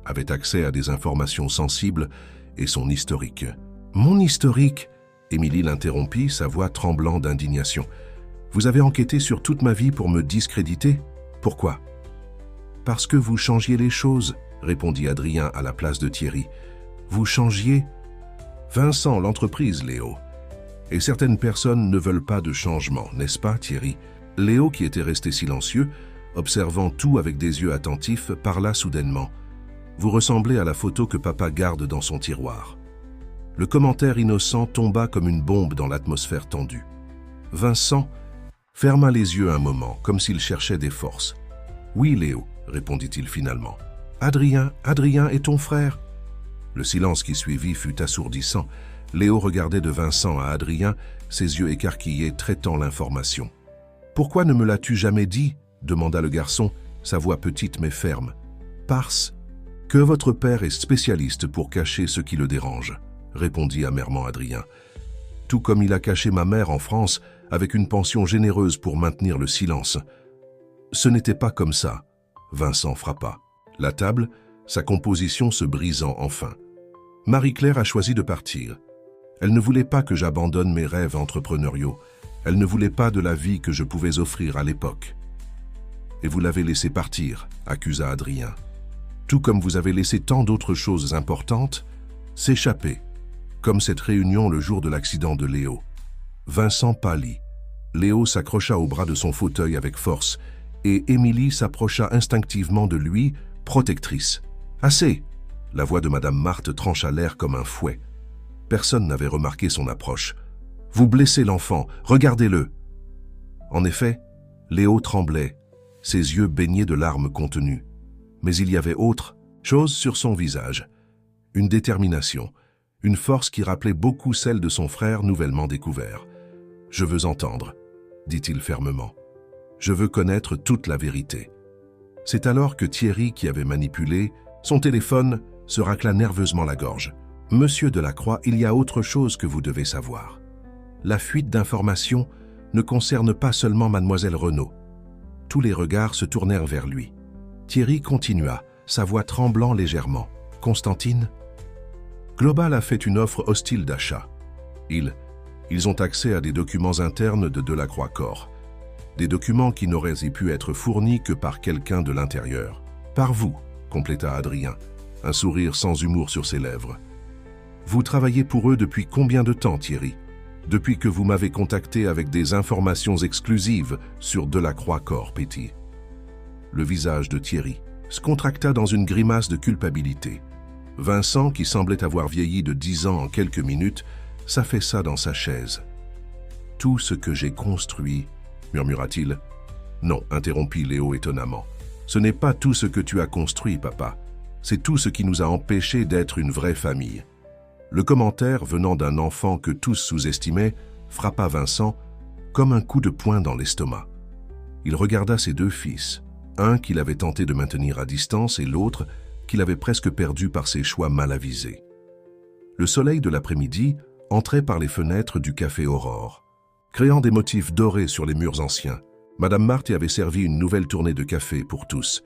avait accès à des informations sensibles et son historique. « Mon historique ?» Émilie l'interrompit, sa voix tremblant d'indignation. « Vous avez enquêté sur toute ma vie pour me discréditer ? Pourquoi ?»« Parce que vous changiez les choses, » répondit Adrien à la place de Thierry. « Vous changiez ?» Vincent, l'entreprise, Léo. Et certaines personnes ne veulent pas de changement, n'est-ce pas, Thierry ? Léo, qui était resté silencieux, observant tout avec des yeux attentifs, parla soudainement. « Vous ressemblez à la photo que papa garde dans son tiroir. » Le commentaire innocent tomba comme une bombe dans l'atmosphère tendue. Vincent ferma les yeux un moment, comme s'il cherchait des forces. « Oui, Léo, » répondit-il finalement. « Adrien est ton frère ?» Le silence qui suivit fut assourdissant. Léo regardait de Vincent à Adrien, ses yeux écarquillés traitant l'information. « Pourquoi ne me l'as-tu jamais dit ?» demanda le garçon, sa voix petite mais ferme. « Parce que votre père est spécialiste pour cacher ce qui le dérange, » répondit amèrement Adrien. « Tout comme il a caché ma mère en France avec une pension généreuse pour maintenir le silence. » Ce n'était pas comme ça. Vincent frappa. La table, sa composition se brisant enfin. Marie-Claire a choisi de partir. Elle ne voulait pas que j'abandonne mes rêves entrepreneuriaux. Elle ne voulait pas de la vie que je pouvais offrir à l'époque. Et vous l'avez laissé partir, accusa Adrien. Tout comme vous avez laissé tant d'autres choses importantes s'échapper, comme cette réunion le jour de l'accident de Léo. Vincent pâlit. Léo s'accrocha au bras de son fauteuil avec force, et Émilie s'approcha instinctivement de lui, protectrice. « Assez !» La voix de Madame Marthe trancha l'air comme un fouet. Personne n'avait remarqué son approche. « Vous blessez l'enfant, regardez-le !» En effet, Léo tremblait, ses yeux baignés de larmes contenues. Mais il y avait autre chose sur son visage. Une détermination, une force qui rappelait beaucoup celle de son frère nouvellement découvert. « Je veux entendre », dit-il fermement. « Je veux connaître toute la vérité. » C'est alors que Thierry, qui avait manipulé, son téléphone se racla nerveusement la gorge. « Monsieur Delacroix, il y a autre chose que vous devez savoir. La fuite d'informations ne concerne pas seulement Mademoiselle Renaud. » Tous les regards se tournèrent vers lui. Thierry continua, sa voix tremblant légèrement. « Constantine ? Global a fait une offre hostile d'achat. Ils ont accès à des documents internes de Delacroix Corp. Des documents qui n'auraient pu être fournis que par quelqu'un de l'intérieur. Par vous, compléta Adrien, un sourire sans humour sur ses lèvres. Vous travaillez pour eux depuis combien de temps, Thierry? Depuis que vous m'avez contacté avec des informations exclusives sur Delacroix Corp, Petit. Le visage de Thierry se contracta dans une grimace de culpabilité. Vincent, qui semblait avoir vieilli de 10 ans en quelques minutes, s'affaissa dans sa chaise. « Tout ce que j'ai construit, » murmura-t-il. « Non, interrompit Léo étonnamment. Ce n'est pas tout ce que tu as construit, papa. C'est tout ce qui nous a empêchés d'être une vraie famille. » Le commentaire, venant d'un enfant que tous sous-estimaient, frappa Vincent comme un coup de poing dans l'estomac. Il regarda ses deux fils, un qu'il avait tenté de maintenir à distance et l'autre qu'il avait presque perdu par ses choix mal avisés. Le soleil de l'après-midi entrait par les fenêtres du café Aurore. Créant des motifs dorés sur les murs anciens, Madame Marthe y avait servi une nouvelle tournée de café pour tous,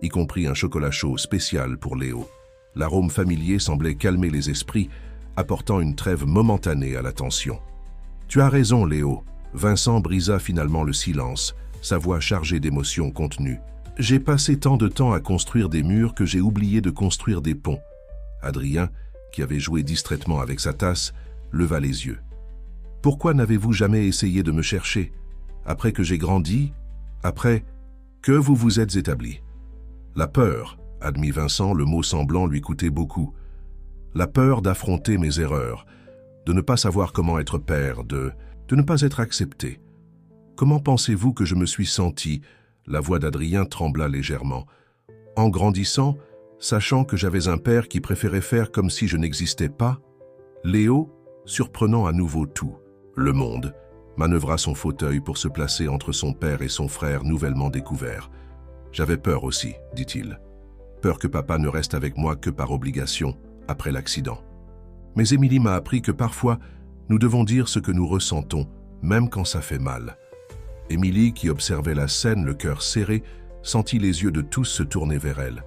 y compris un chocolat chaud spécial pour Léo. L'arôme familier semblait calmer les esprits, apportant une trêve momentanée à la tension. « Tu as raison, Léo. » Vincent brisa finalement le silence, sa voix chargée d'émotions contenues. « J'ai passé tant de temps à construire des murs que j'ai oublié de construire des ponts. » Adrien, qui avait joué distraitement avec sa tasse, leva les yeux. « Pourquoi n'avez-vous jamais essayé de me chercher? Après que j'ai grandi, après que vous vous êtes établi. » La peur, admit Vincent, le mot semblant lui coûter beaucoup. La peur d'affronter mes erreurs, de ne pas savoir comment être père, de ne pas être accepté. Comment pensez-vous que je me suis senti? La voix d'Adrien trembla légèrement. En grandissant, sachant que j'avais un père qui préférait faire comme si je n'existais pas, Léo, surprenant à nouveau tout, le monde, manœuvra son fauteuil pour se placer entre son père et son frère nouvellement découverts. J'avais peur aussi, dit-il. Peur que papa ne reste avec moi que par obligation, après l'accident. Mais Émilie m'a appris que parfois, nous devons dire ce que nous ressentons, même quand ça fait mal. Émilie, qui observait la scène, le cœur serré, sentit les yeux de tous se tourner vers elle.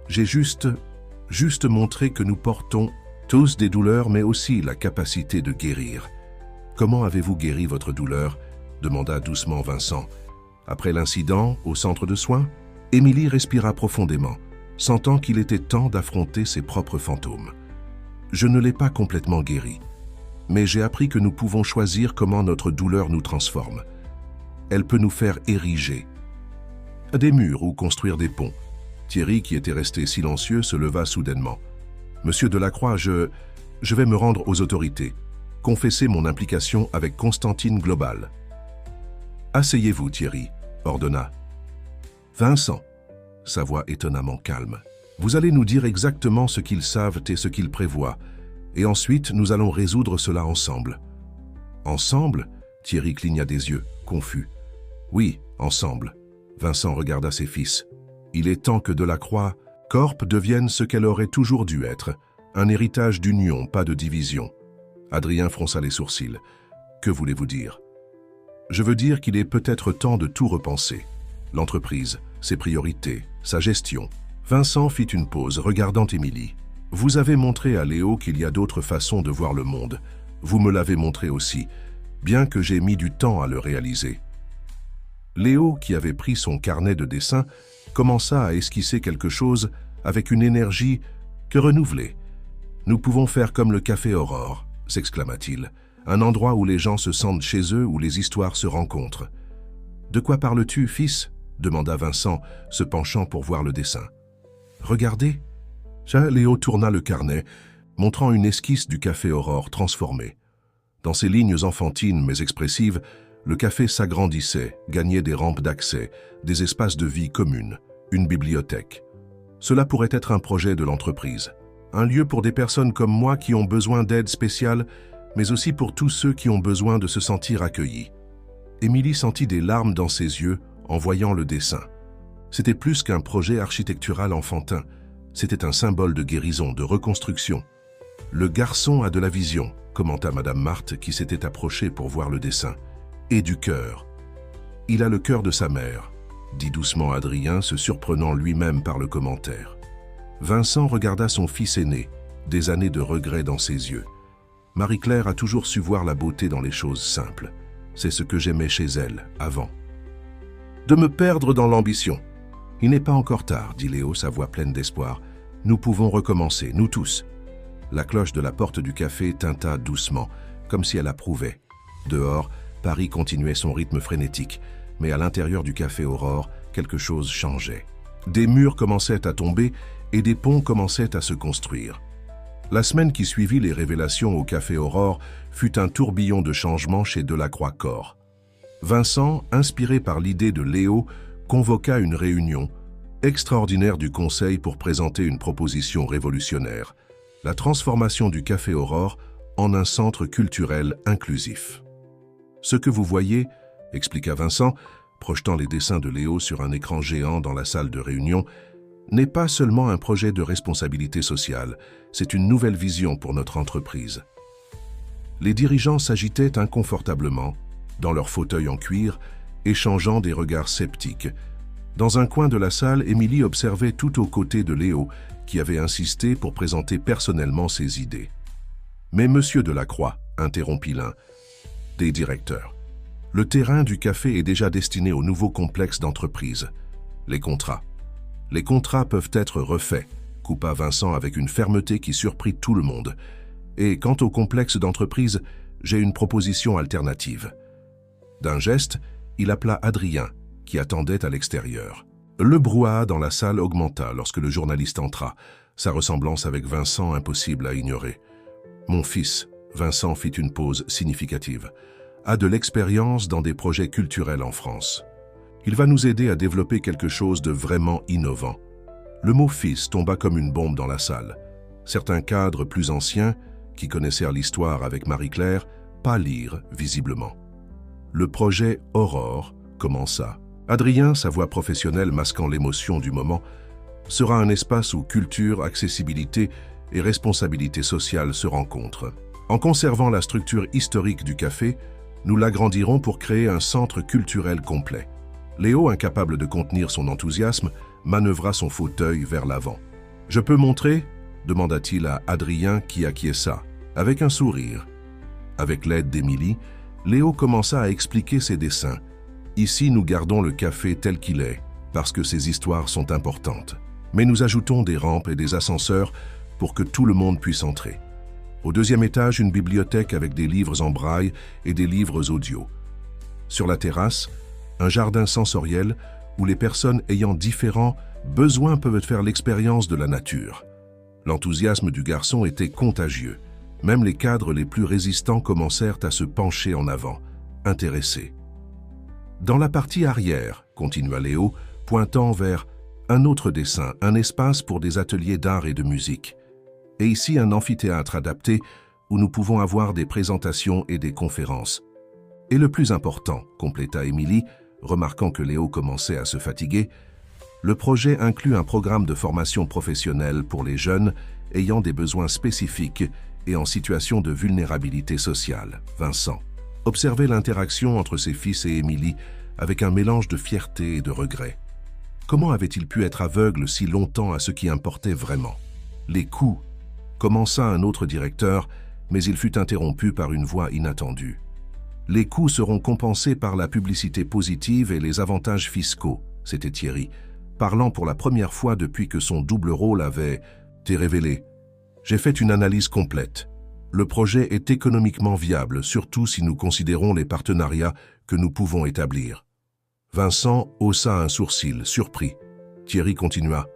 J'ai juste montré que nous portons tous des douleurs, mais aussi la capacité de guérir. Comment avez-vous guéri votre douleur? Demanda doucement Vincent. Après l'incident, au centre de soins, Émilie respira profondément, sentant qu'il était temps d'affronter ses propres fantômes. Je ne l'ai pas complètement guéri, mais j'ai appris que nous pouvons choisir comment notre douleur nous transforme. Elle peut nous faire ériger des murs ou construire des ponts. Thierry, qui était resté silencieux, se leva soudainement. « Monsieur Delacroix, je vais me rendre aux autorités, confesser mon implication avec Constantine Global. »« Asseyez-vous, Thierry, » ordonna. « Vincent, » sa voix étonnamment calme, « vous allez nous dire exactement ce qu'ils savent et ce qu'ils prévoient, et ensuite nous allons résoudre cela ensemble. »« Ensemble ?» Thierry cligna des yeux, confus. « Oui, ensemble. » Vincent regarda ses fils. « Il est temps que Delacroix Corp devienne ce qu'elle aurait toujours dû être, un héritage d'union, pas de division. » Adrien fronça les sourcils. « Que voulez-vous dire ?»« Je veux dire qu'il est peut-être temps de tout repenser. l'entreprise, ses priorités, sa gestion. Vincent fit une pause, regardant Émilie. « Vous avez montré à Léo qu'il y a d'autres façons de voir le monde. Vous me l'avez montré aussi, bien que j'ai mis du temps à le réaliser. » Léo, qui avait pris son carnet de dessin, commença à esquisser quelque chose avec une énergie que renouvelée. « Nous pouvons faire comme le Café Aurore », s'exclama-t-il, « un endroit où les gens se sentent chez eux, où les histoires se rencontrent. »« De quoi parles-tu, fils ?» demanda Vincent, se penchant pour voir le dessin. « Regardez !» Léo tourna le carnet, montrant une esquisse du Café Aurore transformé. Dans ses lignes enfantines mais expressives, le café s'agrandissait, gagnait des rampes d'accès, des espaces de vie communes, une bibliothèque. Cela pourrait être un projet de l'entreprise, un lieu pour des personnes comme moi qui ont besoin d'aide spéciale, mais aussi pour tous ceux qui ont besoin de se sentir accueillis. Émilie sentit des larmes dans ses yeux en voyant le dessin. C'était plus qu'un projet architectural enfantin, c'était un symbole de guérison, de reconstruction. « Le garçon a de la vision », commenta Madame Marthe qui s'était approchée pour voir le dessin, « et du cœur. »« Il a le cœur de sa mère », dit doucement Adrien, se surprenant lui-même par le commentaire. Vincent regarda son fils aîné, des années de regret dans ses yeux. Marie-Claire a toujours su voir la beauté dans les choses simples. C'est ce que j'aimais chez elle, avant. « De me perdre dans l'ambition. » « Il n'est pas encore tard, » dit Léo, sa voix pleine d'espoir. « Nous pouvons recommencer, nous tous. » La cloche de la porte du café tinta doucement, comme si elle approuvait. Dehors, Paris continuait son rythme frénétique, mais à l'intérieur du Café Aurore, quelque chose changeait. Des murs commençaient à tomber et des ponts commençaient à se construire. La semaine qui suivit les révélations au Café Aurore fut un tourbillon de changements chez Delacroix-Corps. Vincent, inspiré par l'idée de Léo, convoqua une réunion extraordinaire du Conseil pour présenter une proposition révolutionnaire, la transformation du Café Aurore en un centre culturel inclusif. « Ce que vous voyez, » expliqua Vincent, projetant les dessins de Léo sur un écran géant dans la salle de réunion, « n'est pas seulement un projet de responsabilité sociale, c'est une nouvelle vision pour notre entreprise. » Les dirigeants s'agitaient inconfortablement, dans leurs fauteuils en cuir, échangeant des regards sceptiques. Dans un coin de la salle, Émilie observait tout aux côtés de Léo, qui avait insisté pour présenter personnellement ses idées. « Mais Monsieur Delacroix, » interrompit l'un des directeurs, « le terrain du café est déjà destiné au nouveau complexe d'entreprise. Les contrats peuvent être refaits, » coupa Vincent avec une fermeté qui surprit tout le monde. « Et quant au complexe d'entreprise, j'ai une proposition alternative. » D'un geste, il appela Adrien, qui attendait à l'extérieur. Le brouhaha dans la salle augmenta lorsque le journaliste entra, sa ressemblance avec Vincent impossible à ignorer. « Mon fils », Vincent fit une pause significative, « a de l'expérience dans des projets culturels en France. Il va nous aider à développer quelque chose de vraiment innovant. » Le mot « fils » tomba comme une bombe dans la salle. Certains cadres plus anciens, qui connaissèrent l'histoire avec Marie-Claire, pâlirent visiblement. Le projet Aurore commença. Adrien, sa voix professionnelle masquant l'émotion du moment, sera un espace où culture, accessibilité et responsabilité sociale se rencontrent. En conservant la structure historique du café, nous l'agrandirons pour créer un centre culturel complet. Léo, incapable de contenir son enthousiasme, manœuvra son fauteuil vers l'avant. « Je peux montrer ?» demanda-t-il à Adrien qui acquiesça, avec un sourire. Avec l'aide d'Émilie, Léo commença à expliquer ses dessins. « Ici, nous gardons le café tel qu'il est, parce que ces histoires sont importantes. Mais nous ajoutons des rampes et des ascenseurs pour que tout le monde puisse entrer. Au deuxième étage, une bibliothèque avec des livres en braille et des livres audio. Sur la terrasse, un jardin sensoriel où les personnes ayant différents besoins peuvent faire l'expérience de la nature. » L'enthousiasme du garçon était contagieux. Même les cadres les plus résistants commencèrent à se pencher en avant, intéressés. « Dans la partie arrière, » continua Léo, pointant vers un autre dessin, un espace pour des ateliers d'art et de musique. Et ici un amphithéâtre adapté où nous pouvons avoir des présentations et des conférences. Et le plus important, compléta Émilie, remarquant que Léo commençait à se fatiguer, le projet inclut un programme de formation professionnelle pour les jeunes ayant des besoins spécifiques et en situation de vulnérabilité sociale. Vincent observait l'interaction entre ses fils et Émilie avec un mélange de fierté et de regret. Comment avait-il pu être aveugle si longtemps à ce qui importait vraiment? Les coûts, commença un autre directeur, mais il fut interrompu par une voix inattendue. Les coûts seront compensés par la publicité positive et les avantages fiscaux, c'était Thierry, parlant pour la première fois depuis que son double rôle avait été révélé. J'ai fait une analyse complète. Le projet est économiquement viable, surtout si nous considérons les partenariats que nous pouvons établir. Vincent haussa un sourcil, surpris. Thierry continua.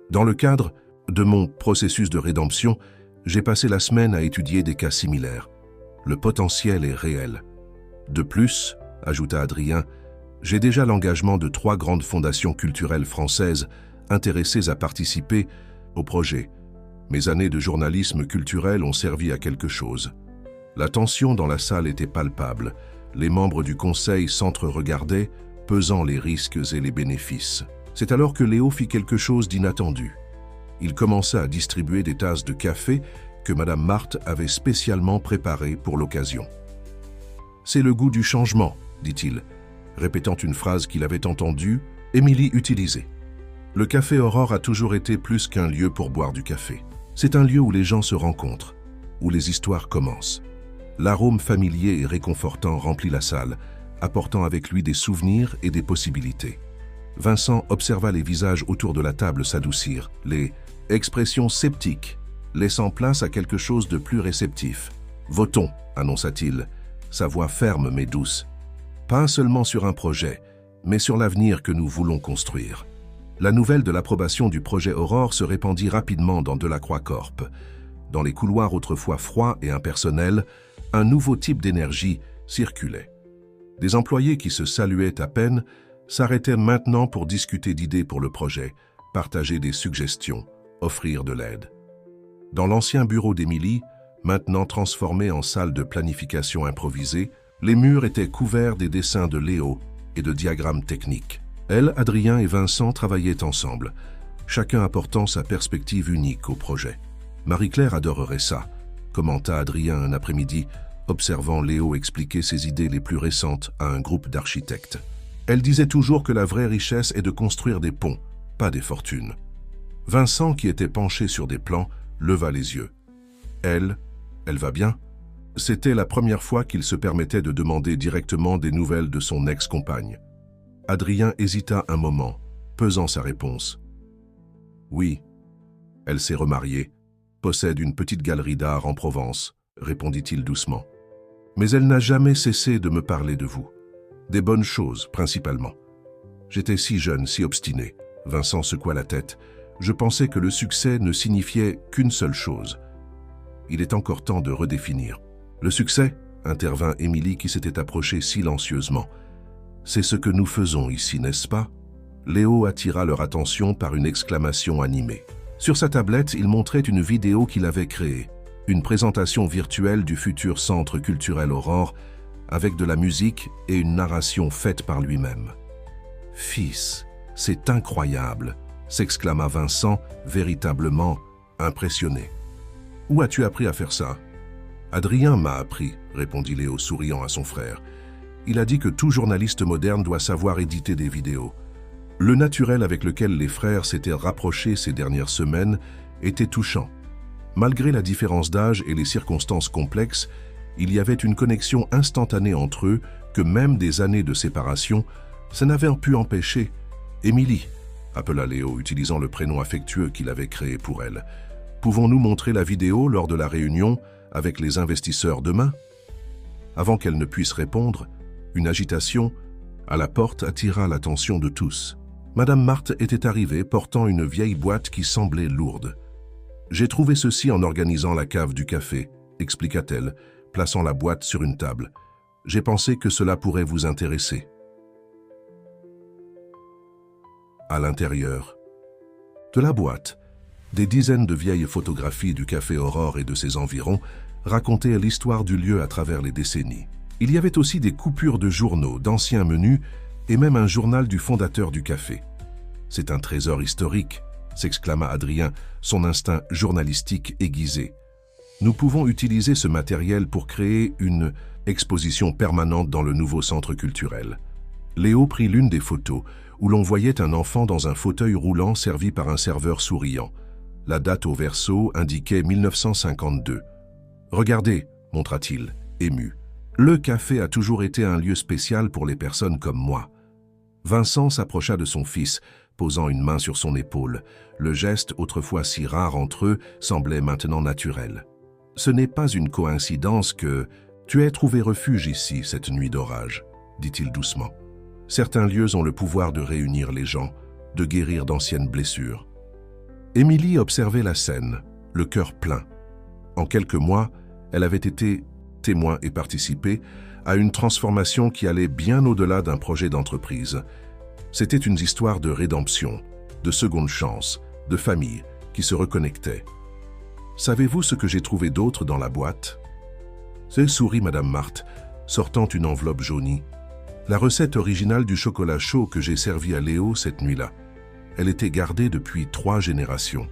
Dans le cadre de mon processus de rédemption, j'ai passé la semaine à étudier des cas similaires. Le potentiel est réel. De plus, ajouta Adrien, j'ai déjà l'engagement de 3 grandes fondations culturelles françaises intéressées à participer au projet. Mes années de journalisme culturel ont servi à quelque chose. La tension dans la salle était palpable. Les membres du conseil s'entre-regardaient, pesant les risques et les bénéfices. C'est alors que Léo fit quelque chose d'inattendu. Il commença à distribuer des tasses de café que Madame Marthe avait spécialement préparées pour l'occasion. « C'est le goût du changement », dit-il, répétant une phrase qu'il avait entendue, Émilie utiliser. Le Café Aurore a toujours été plus qu'un lieu pour boire du café. C'est un lieu où les gens se rencontrent, où les histoires commencent. L'arôme familier et réconfortant remplit la salle, apportant avec lui des souvenirs et des possibilités. Vincent observa les visages autour de la table s'adoucir, les expressions sceptiques, laissant place à quelque chose de plus réceptif. « Votons », annonça-t-il, sa voix ferme mais douce. Pas seulement sur un projet, mais sur l'avenir que nous voulons construire. La nouvelle de l'approbation du projet Aurore se répandit rapidement dans Delacroix Corp. Dans les couloirs autrefois froids et impersonnels, un nouveau type d'énergie circulait. Des employés qui se saluaient à peine s'arrêtaient maintenant pour discuter d'idées pour le projet, partager des suggestions, offrir de l'aide. Dans l'ancien bureau d'Émilie, maintenant transformé en salle de planification improvisée, les murs étaient couverts des dessins de Léo et de diagrammes techniques. Elle, Adrien et Vincent travaillaient ensemble, chacun apportant sa perspective unique au projet. Marie-Claire adorerait ça, commenta Adrien un après-midi, observant Léo expliquer ses idées les plus récentes à un groupe d'architectes. Elle disait toujours que la vraie richesse est de construire des ponts, pas des fortunes. Vincent, qui était penché sur des plans, leva les yeux. Elle va bien? C'était la première fois qu'il se permettait de demander directement des nouvelles de son ex-compagne. Adrien hésita un moment, pesant sa réponse. Oui, elle s'est remariée, possède une petite galerie d'art en Provence, répondit-il doucement. Mais elle n'a jamais cessé de me parler de vous. Des bonnes choses, principalement. J'étais si jeune, si obstiné. Vincent secoua la tête. Je pensais que le succès ne signifiait qu'une seule chose. Il est encore temps de redéfinir. Le succès, intervint Émilie qui s'était approchée silencieusement. C'est ce que nous faisons ici, n'est-ce pas? Léo attira leur attention par une exclamation animée. Sur sa tablette, il montrait une vidéo qu'il avait créée, une présentation virtuelle du futur centre culturel Aurore, avec de la musique et une narration faite par lui-même. « Fils, c'est incroyable !» s'exclama Vincent, véritablement impressionné. « Où as-tu appris à faire ça ?»« Adrien m'a appris, » répondit Léo souriant à son frère. Il a dit que tout journaliste moderne doit savoir éditer des vidéos. Le naturel avec lequel les frères s'étaient rapprochés ces dernières semaines était touchant. Malgré la différence d'âge et les circonstances complexes, il y avait une connexion instantanée entre eux que même des années de séparation, ça n'avait pu empêcher. « Émilie », appela Léo, utilisant le prénom affectueux qu'il avait créé pour elle. « Pouvons-nous montrer la vidéo lors de la réunion avec les investisseurs demain ?» Avant qu'elle ne puisse répondre, une agitation à la porte attira l'attention de tous. Madame Marthe était arrivée portant une vieille boîte qui semblait lourde. « J'ai trouvé ceci en organisant la cave du café », expliqua-t-elle, plaçant la boîte sur une table. « J'ai pensé que cela pourrait vous intéresser. » À l'intérieur de la boîte, des dizaines de vieilles photographies du Café Aurore et de ses environs racontaient l'histoire du lieu à travers les décennies. Il y avait aussi des coupures de journaux, d'anciens menus et même un journal du fondateur du café. « C'est un trésor historique », s'exclama Adrien, son instinct journalistique aiguisé. « Nous pouvons utiliser ce matériel pour créer une exposition permanente dans le nouveau centre culturel. » Léo prit l'une des photos, où l'on voyait un enfant dans un fauteuil roulant servi par un serveur souriant. La date au verso indiquait 1952. « Regardez », montra-t-il, ému. « Le café a toujours été un lieu spécial pour les personnes comme moi. » Vincent s'approcha de son fils, posant une main sur son épaule. Le geste, autrefois si rare entre eux, semblait maintenant naturel. « Ce n'est pas une coïncidence que tu aies trouvé refuge ici cette nuit d'orage, » dit-il doucement. « Certains lieux ont le pouvoir de réunir les gens, de guérir d'anciennes blessures. » Émilie observait la scène, le cœur plein. En quelques mois, elle avait été témoin et participé à une transformation qui allait bien au-delà d'un projet d'entreprise. C'était une histoire de rédemption, de seconde chance, de famille qui se reconnectait. « Savez-vous ce que j'ai trouvé d'autre dans la boîte ?» C'est sourit Madame Marthe, sortant une enveloppe jaunie. La recette originale du chocolat chaud que j'ai servi à Léo cette nuit-là. Elle était gardée depuis 3 générations.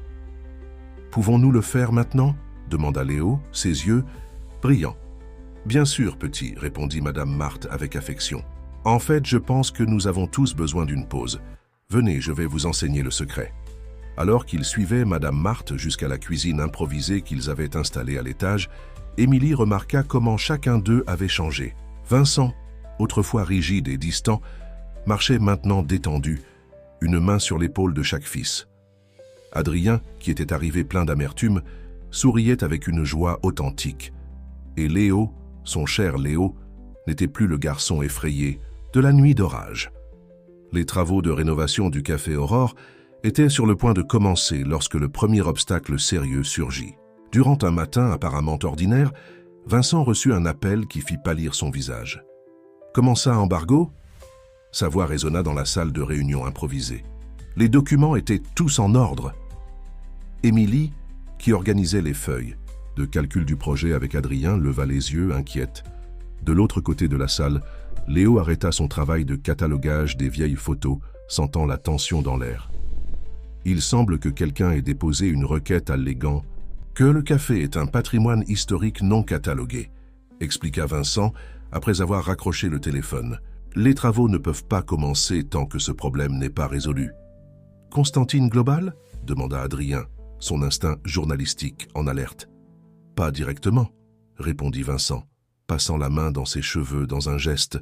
« Pouvons-nous le faire maintenant ?» demanda Léo, ses yeux brillants. « Bien sûr, petit, » répondit Madame Marthe avec affection. « En fait, je pense que nous avons tous besoin d'une pause. Venez, je vais vous enseigner le secret. » Alors qu'ils suivaient Madame Marthe jusqu'à la cuisine improvisée qu'ils avaient installée à l'étage, Émilie remarqua comment chacun d'eux avait changé. Vincent, autrefois rigide et distant, marchait maintenant détendu, une main sur l'épaule de chaque fils. Adrien, qui était arrivé plein d'amertume, souriait avec une joie authentique. Et Léo, son cher Léo, n'était plus le garçon effrayé de la nuit d'orage. Les travaux de rénovation du Café Aurore étaient sur le point de commencer lorsque le premier obstacle sérieux surgit. Durant un matin apparemment ordinaire, Vincent reçut un appel qui fit pâlir son visage. « Comment ça, embargo ?» Sa voix résonna dans la salle de réunion improvisée. Les documents étaient tous en ordre. Émilie, qui organisait les feuilles de calcul du projet avec Adrien, leva les yeux, inquiète. De l'autre côté de la salle, Léo arrêta son travail de catalogage des vieilles photos, sentant la tension dans l'air. « Il semble que quelqu'un ait déposé une requête alléguant que le café est un patrimoine historique non catalogué, » expliqua Vincent après avoir raccroché le téléphone. « Les travaux ne peuvent pas commencer tant que ce problème n'est pas résolu. »« Constantine Global ?» demanda Adrien, son instinct journalistique en alerte. « Pas directement, » répondit Vincent, passant la main dans ses cheveux dans un geste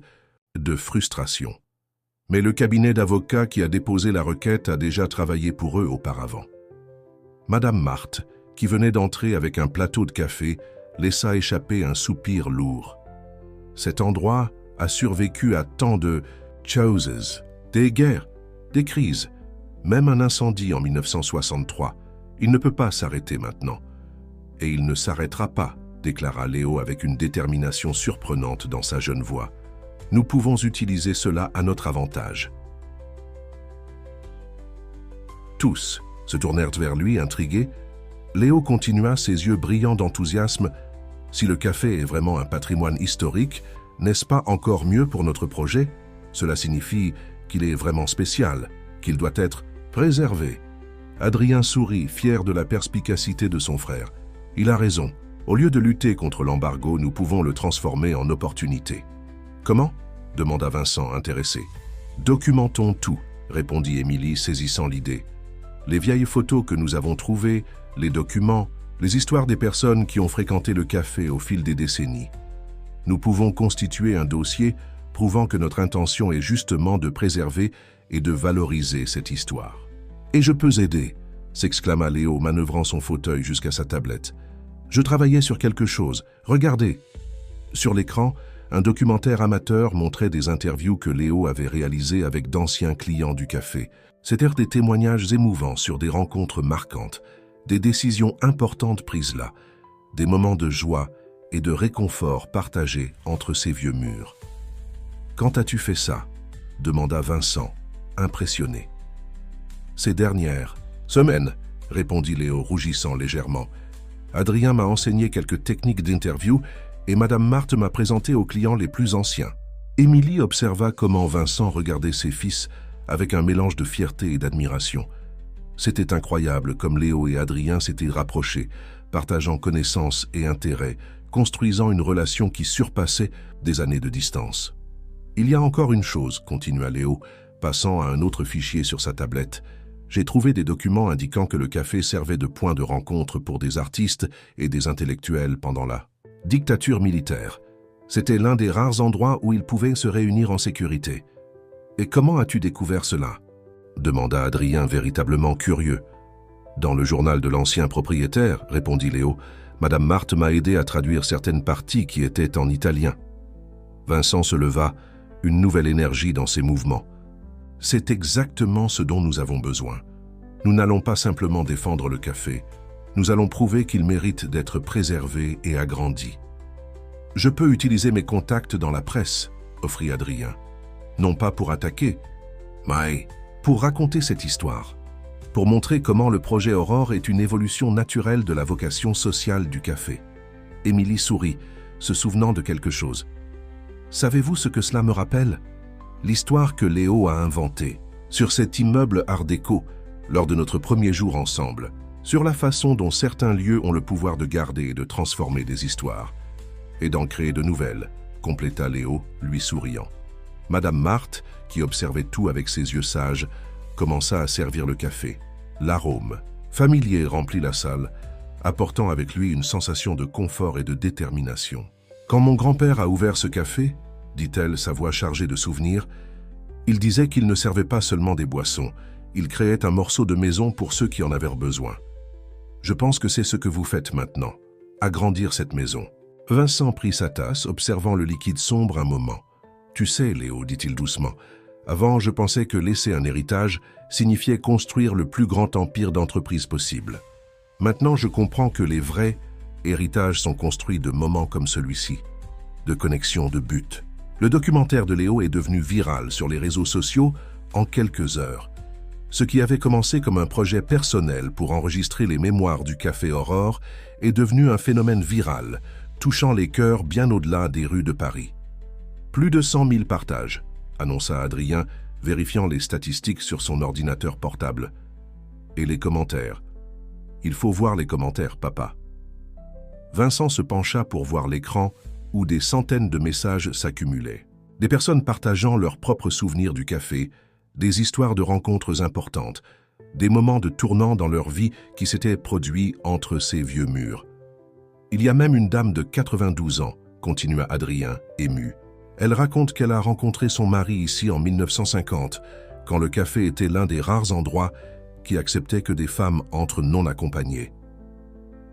de frustration. « Mais le cabinet d'avocats qui a déposé la requête a déjà travaillé pour eux auparavant. » Madame Marthe, qui venait d'entrer avec un plateau de café, laissa échapper un soupir lourd. Cet endroit a survécu à tant de choses, des guerres, des crises, même un incendie en 1963. Il ne peut pas s'arrêter maintenant. Et il ne s'arrêtera pas, déclara Léo avec une détermination surprenante dans sa jeune voix. Nous pouvons utiliser cela à notre avantage. Tous se tournèrent vers lui, intrigués. Léo continua, ses yeux brillants d'enthousiasme. « Si le café est vraiment un patrimoine historique, n'est-ce pas encore mieux pour notre projet? Cela signifie qu'il est vraiment spécial, qu'il doit être préservé. » Adrien sourit, fier de la perspicacité de son frère. « Il a raison. Au lieu de lutter contre l'embargo, nous pouvons le transformer en opportunité. »« Comment ?» demanda Vincent, intéressé. « Documentons tout, » répondit Émilie, saisissant l'idée. « Les vieilles photos que nous avons trouvées, les documents, les histoires des personnes qui ont fréquenté le café au fil des décennies. Nous pouvons constituer un dossier prouvant que notre intention est justement de préserver et de valoriser cette histoire. « Et je peux aider !» s'exclama Léo, manœuvrant son fauteuil jusqu'à sa tablette. « Je travaillais sur quelque chose. Regardez !» Sur l'écran, un documentaire amateur montrait des interviews que Léo avait réalisées avec d'anciens clients du café. C'étaient des témoignages émouvants sur des rencontres marquantes, des décisions importantes prises là, des moments de joie et de réconfort partagés entre ces vieux murs. « Quand as-tu fait ça ?» demanda Vincent, impressionné. « Ces dernières semaines, » répondit Léo, rougissant légèrement. « Adrien m'a enseigné quelques techniques d'interview et Madame Marthe m'a présenté aux clients les plus anciens. » Émilie observa comment Vincent regardait ses fils avec un mélange de fierté et d'admiration. C'était incroyable comme Léo et Adrien s'étaient rapprochés, partageant connaissances et intérêts, construisant une relation qui surpassait des années de distance. Il y a encore une chose, continua Léo, passant à un autre fichier sur sa tablette. J'ai trouvé des documents indiquant que le café servait de point de rencontre pour des artistes et des intellectuels pendant la dictature militaire. C'était l'un des rares endroits où ils pouvaient se réunir en sécurité. « Et comment as-tu découvert cela ?» demanda Adrien, véritablement curieux. « Dans le journal de l'ancien propriétaire, répondit Léo. Madame Marthe m'a aidé à traduire certaines parties qui étaient en italien. » Vincent se leva, une nouvelle énergie dans ses mouvements. « C'est exactement ce dont nous avons besoin. Nous n'allons pas simplement défendre le café. Nous allons prouver qu'il mérite d'être préservé et agrandi. » « Je peux utiliser mes contacts dans la presse, » offrit Adrien. « Non pas pour attaquer, mais pour raconter cette histoire. Pour montrer comment le projet Aurore est une évolution naturelle de la vocation sociale du café. » Émilie sourit, se souvenant de quelque chose. « Savez-vous ce que cela me rappelle ? L'histoire que Léo a inventée, sur cet immeuble art déco, lors de notre premier jour ensemble, sur la façon dont certains lieux ont le pouvoir de garder et de transformer des histoires. Et d'en créer de nouvelles, compléta Léo, lui souriant. Madame Marthe, qui observait tout avec ses yeux sages, commença à servir le café. L'arôme, familier, remplit la salle, apportant avec lui une sensation de confort et de détermination. Quand mon grand-père a ouvert ce café, dit-elle, sa voix chargée de souvenirs, il disait qu'il ne servait pas seulement des boissons, il créait un morceau de maison pour ceux qui en avaient besoin. Je pense que c'est ce que vous faites maintenant, agrandir cette maison. Vincent prit sa tasse, observant le liquide sombre un moment. « Tu sais, Léo, dit-il doucement, avant je pensais que laisser un héritage signifiait construire le plus grand empire d'entreprise possible. Maintenant je comprends que les vrais héritages sont construits de moments comme celui-ci, de connexions, de buts. » Le documentaire de Léo est devenu viral sur les réseaux sociaux en quelques heures. Ce qui avait commencé comme un projet personnel pour enregistrer les mémoires du Café Aurore est devenu un phénomène viral, touchant les cœurs bien au-delà des rues de Paris. Plus de 100 000 partages, annonça Adrien, vérifiant les statistiques sur son ordinateur portable. Et les commentaires. Il faut voir les commentaires, papa. Vincent se pencha pour voir l'écran où des centaines de messages s'accumulaient. Des personnes partageant leurs propres souvenirs du café, des histoires de rencontres importantes, des moments de tournant dans leur vie qui s'étaient produits entre ces vieux murs. Il y a même une dame de 92 ans, continua Adrien, ému. Elle raconte qu'elle a rencontré son mari ici en 1950, quand le café était l'un des rares endroits qui acceptait que des femmes entrent non accompagnées.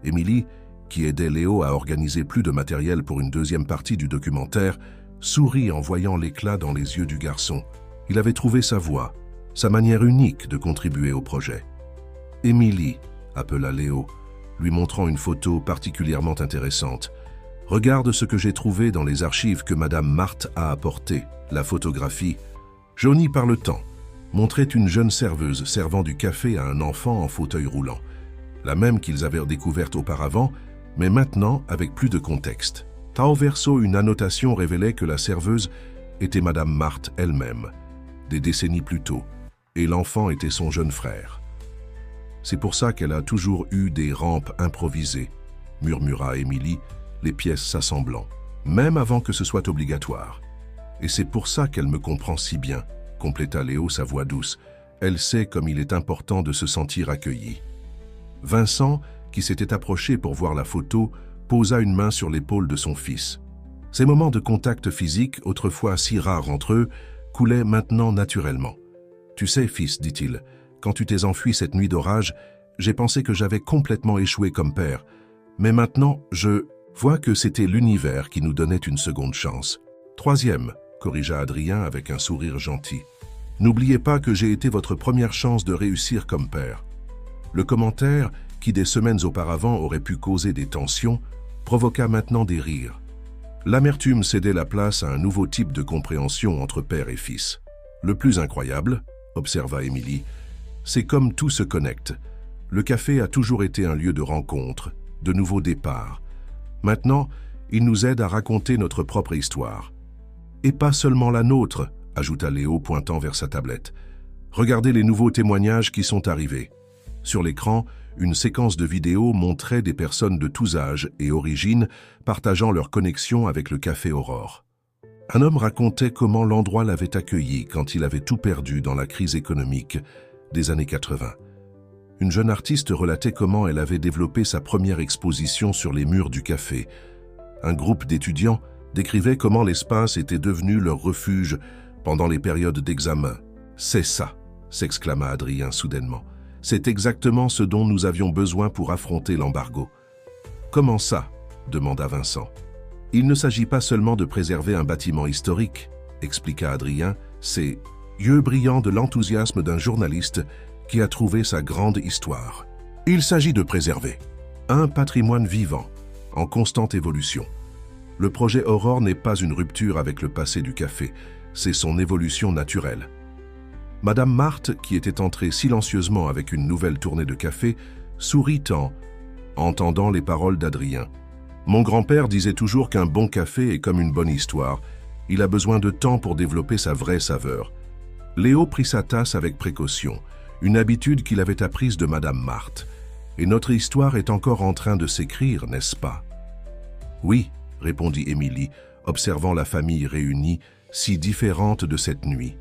Émilie, qui aidait Léo à organiser plus de matériel pour une deuxième partie du documentaire, sourit en voyant l'éclat dans les yeux du garçon. Il avait trouvé sa voie, sa manière unique de contribuer au projet. « Émilie » appela Léo, lui montrant une photo particulièrement intéressante. « Regarde ce que j'ai trouvé dans les archives que Madame Marthe a apportées. » La photographie, jaunie par le temps, montrait une jeune serveuse servant du café à un enfant en fauteuil roulant, la même qu'ils avaient découverte auparavant, mais maintenant avec plus de contexte. Au verso, une annotation révélait que la serveuse était Madame Marthe elle-même, des décennies plus tôt, et l'enfant était son jeune frère. C'est pour ça qu'elle a toujours eu des rampes improvisées, murmura Émilie, les pièces s'assemblant, même avant que ce soit obligatoire. Et c'est pour ça qu'elle me comprend si bien, compléta Léo sa voix douce. Elle sait comme il est important de se sentir accueilli. Vincent, qui s'était approché pour voir la photo, posa une main sur l'épaule de son fils. Ces moments de contact physique, autrefois si rares entre eux, coulaient maintenant naturellement. « Tu sais, fils, dit-il, quand tu t'es enfui cette nuit d'orage, j'ai pensé que j'avais complètement échoué comme père. Mais maintenant, je vois que c'était l'univers qui nous donnait une seconde chance. »« Troisième, corrigea Adrien avec un sourire gentil. N'oubliez pas que j'ai été votre première chance de réussir comme père. » Le commentaire, qui des semaines auparavant aurait pu causer des tensions, provoqua maintenant des rires. L'amertume cédait la place à un nouveau type de compréhension entre père et fils. Le plus incroyable, observa Émilie, c'est comme tout se connecte. Le café a toujours été un lieu de rencontre, de nouveaux départs. Maintenant, il nous aide à raconter notre propre histoire. Et pas seulement la nôtre, ajouta Léo pointant vers sa tablette. Regardez les nouveaux témoignages qui sont arrivés. Sur l'écran, une séquence de vidéos montrait des personnes de tous âges et origines partageant leur connexion avec le Café Aurore. Un homme racontait comment l'endroit l'avait accueilli quand il avait tout perdu dans la crise économique des années 80. Une jeune artiste relatait comment elle avait développé sa première exposition sur les murs du café. Un groupe d'étudiants décrivait comment l'espace était devenu leur refuge pendant les périodes d'examen. « C'est ça !» s'exclama Adrien soudainement. « C'est exactement ce dont nous avions besoin pour affronter l'embargo. »« Comment ça ?» demanda Vincent. « Il ne s'agit pas seulement de préserver un bâtiment historique, expliqua Adrien, c'est yeux brillants de l'enthousiasme d'un journaliste qui a trouvé sa grande histoire. Il s'agit de préserver un patrimoine vivant, en constante évolution. Le projet Aurore n'est pas une rupture avec le passé du café, c'est son évolution naturelle. » Madame Marthe, qui était entrée silencieusement avec une nouvelle tournée de café, sourit en entendant les paroles d'Adrien. « Mon grand-père disait toujours qu'un bon café est comme une bonne histoire. Il a besoin de temps pour développer sa vraie saveur. » Léo prit sa tasse avec précaution, une habitude qu'il avait apprise de Madame Marthe. « Et notre histoire est encore en train de s'écrire, n'est-ce pas ?»« Oui, » répondit Émilie, observant la famille réunie, si différente de cette nuit.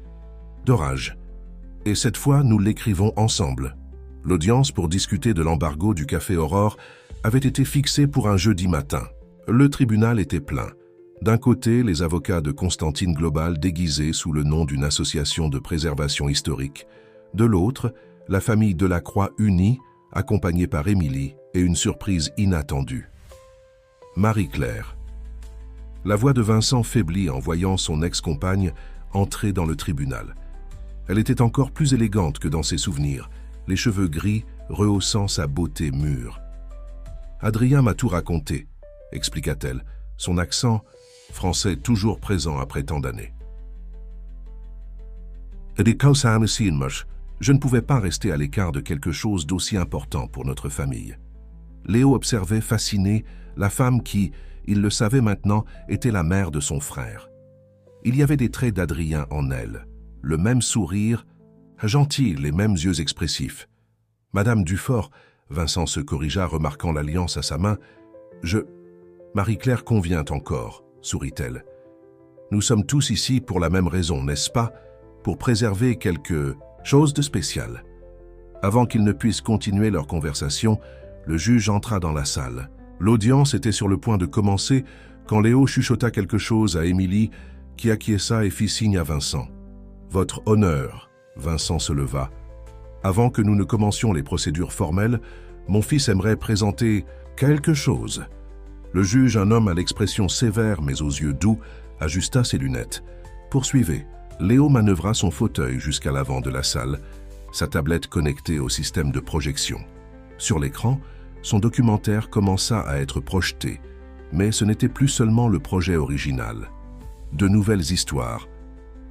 D'orage. Et cette fois, nous l'écrivons ensemble. L'audience pour discuter de l'embargo du Café Aurore avait été fixée pour un jeudi matin. Le tribunal était plein. D'un côté, les avocats de Constantine Global déguisés sous le nom d'une association de préservation historique. De l'autre, la famille Delacroix unie, accompagnée par Émilie et une surprise inattendue. Marie-Claire. La voix de Vincent faiblit en voyant son ex-compagne entrer dans le tribunal. Elle était encore plus élégante que dans ses souvenirs, les cheveux gris rehaussant sa beauté mûre. « Adrien m'a tout raconté », expliqua-t-elle, son accent français toujours présent après tant d'années. « Je ne pouvais pas rester à l'écart de quelque chose d'aussi important pour notre famille. » Léo observait fasciné la femme qui, il le savait maintenant, était la mère de son frère. Il y avait des traits d'Adrien en elle, le même sourire, gentil, les mêmes yeux expressifs. « Madame Dufort », Vincent se corrigea, remarquant l'alliance à sa main, « Marie-Claire convient encore, sourit-elle. Nous sommes tous ici pour la même raison, n'est-ce pas? Pour préserver quelque chose de spécial. » Avant qu'ils ne puissent continuer leur conversation, le juge entra dans la salle. L'audience était sur le point de commencer quand Léo chuchota quelque chose à Émilie, qui acquiesça et fit signe à Vincent. « Votre honneur », Vincent se leva. « Avant que nous ne commencions les procédures formelles, mon fils aimerait présenter quelque chose. » Le juge, un homme à l'expression sévère mais aux yeux doux, ajusta ses lunettes. « Poursuivez. » Léo manœuvra son fauteuil jusqu'à l'avant de la salle, sa tablette connectée au système de projection. Sur l'écran, son documentaire commença à être projeté, mais ce n'était plus seulement le projet original. De nouvelles histoires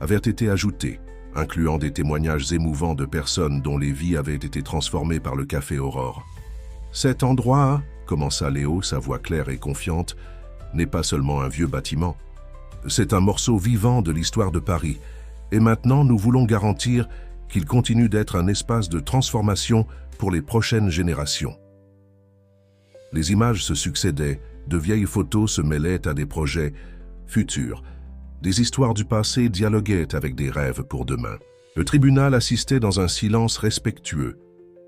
avaient été ajoutées, incluant des témoignages émouvants de personnes dont les vies avaient été transformées par le Café Aurore. « Cet endroit, » commença Léo, sa voix claire et confiante, « n'est pas seulement un vieux bâtiment. C'est un morceau vivant de l'histoire de Paris, et maintenant nous voulons garantir qu'il continue d'être un espace de transformation pour les prochaines générations. » Les images se succédaient, de vieilles photos se mêlaient à des projets futurs. Des histoires du passé dialoguaient avec des rêves pour demain. Le tribunal assistait dans un silence respectueux.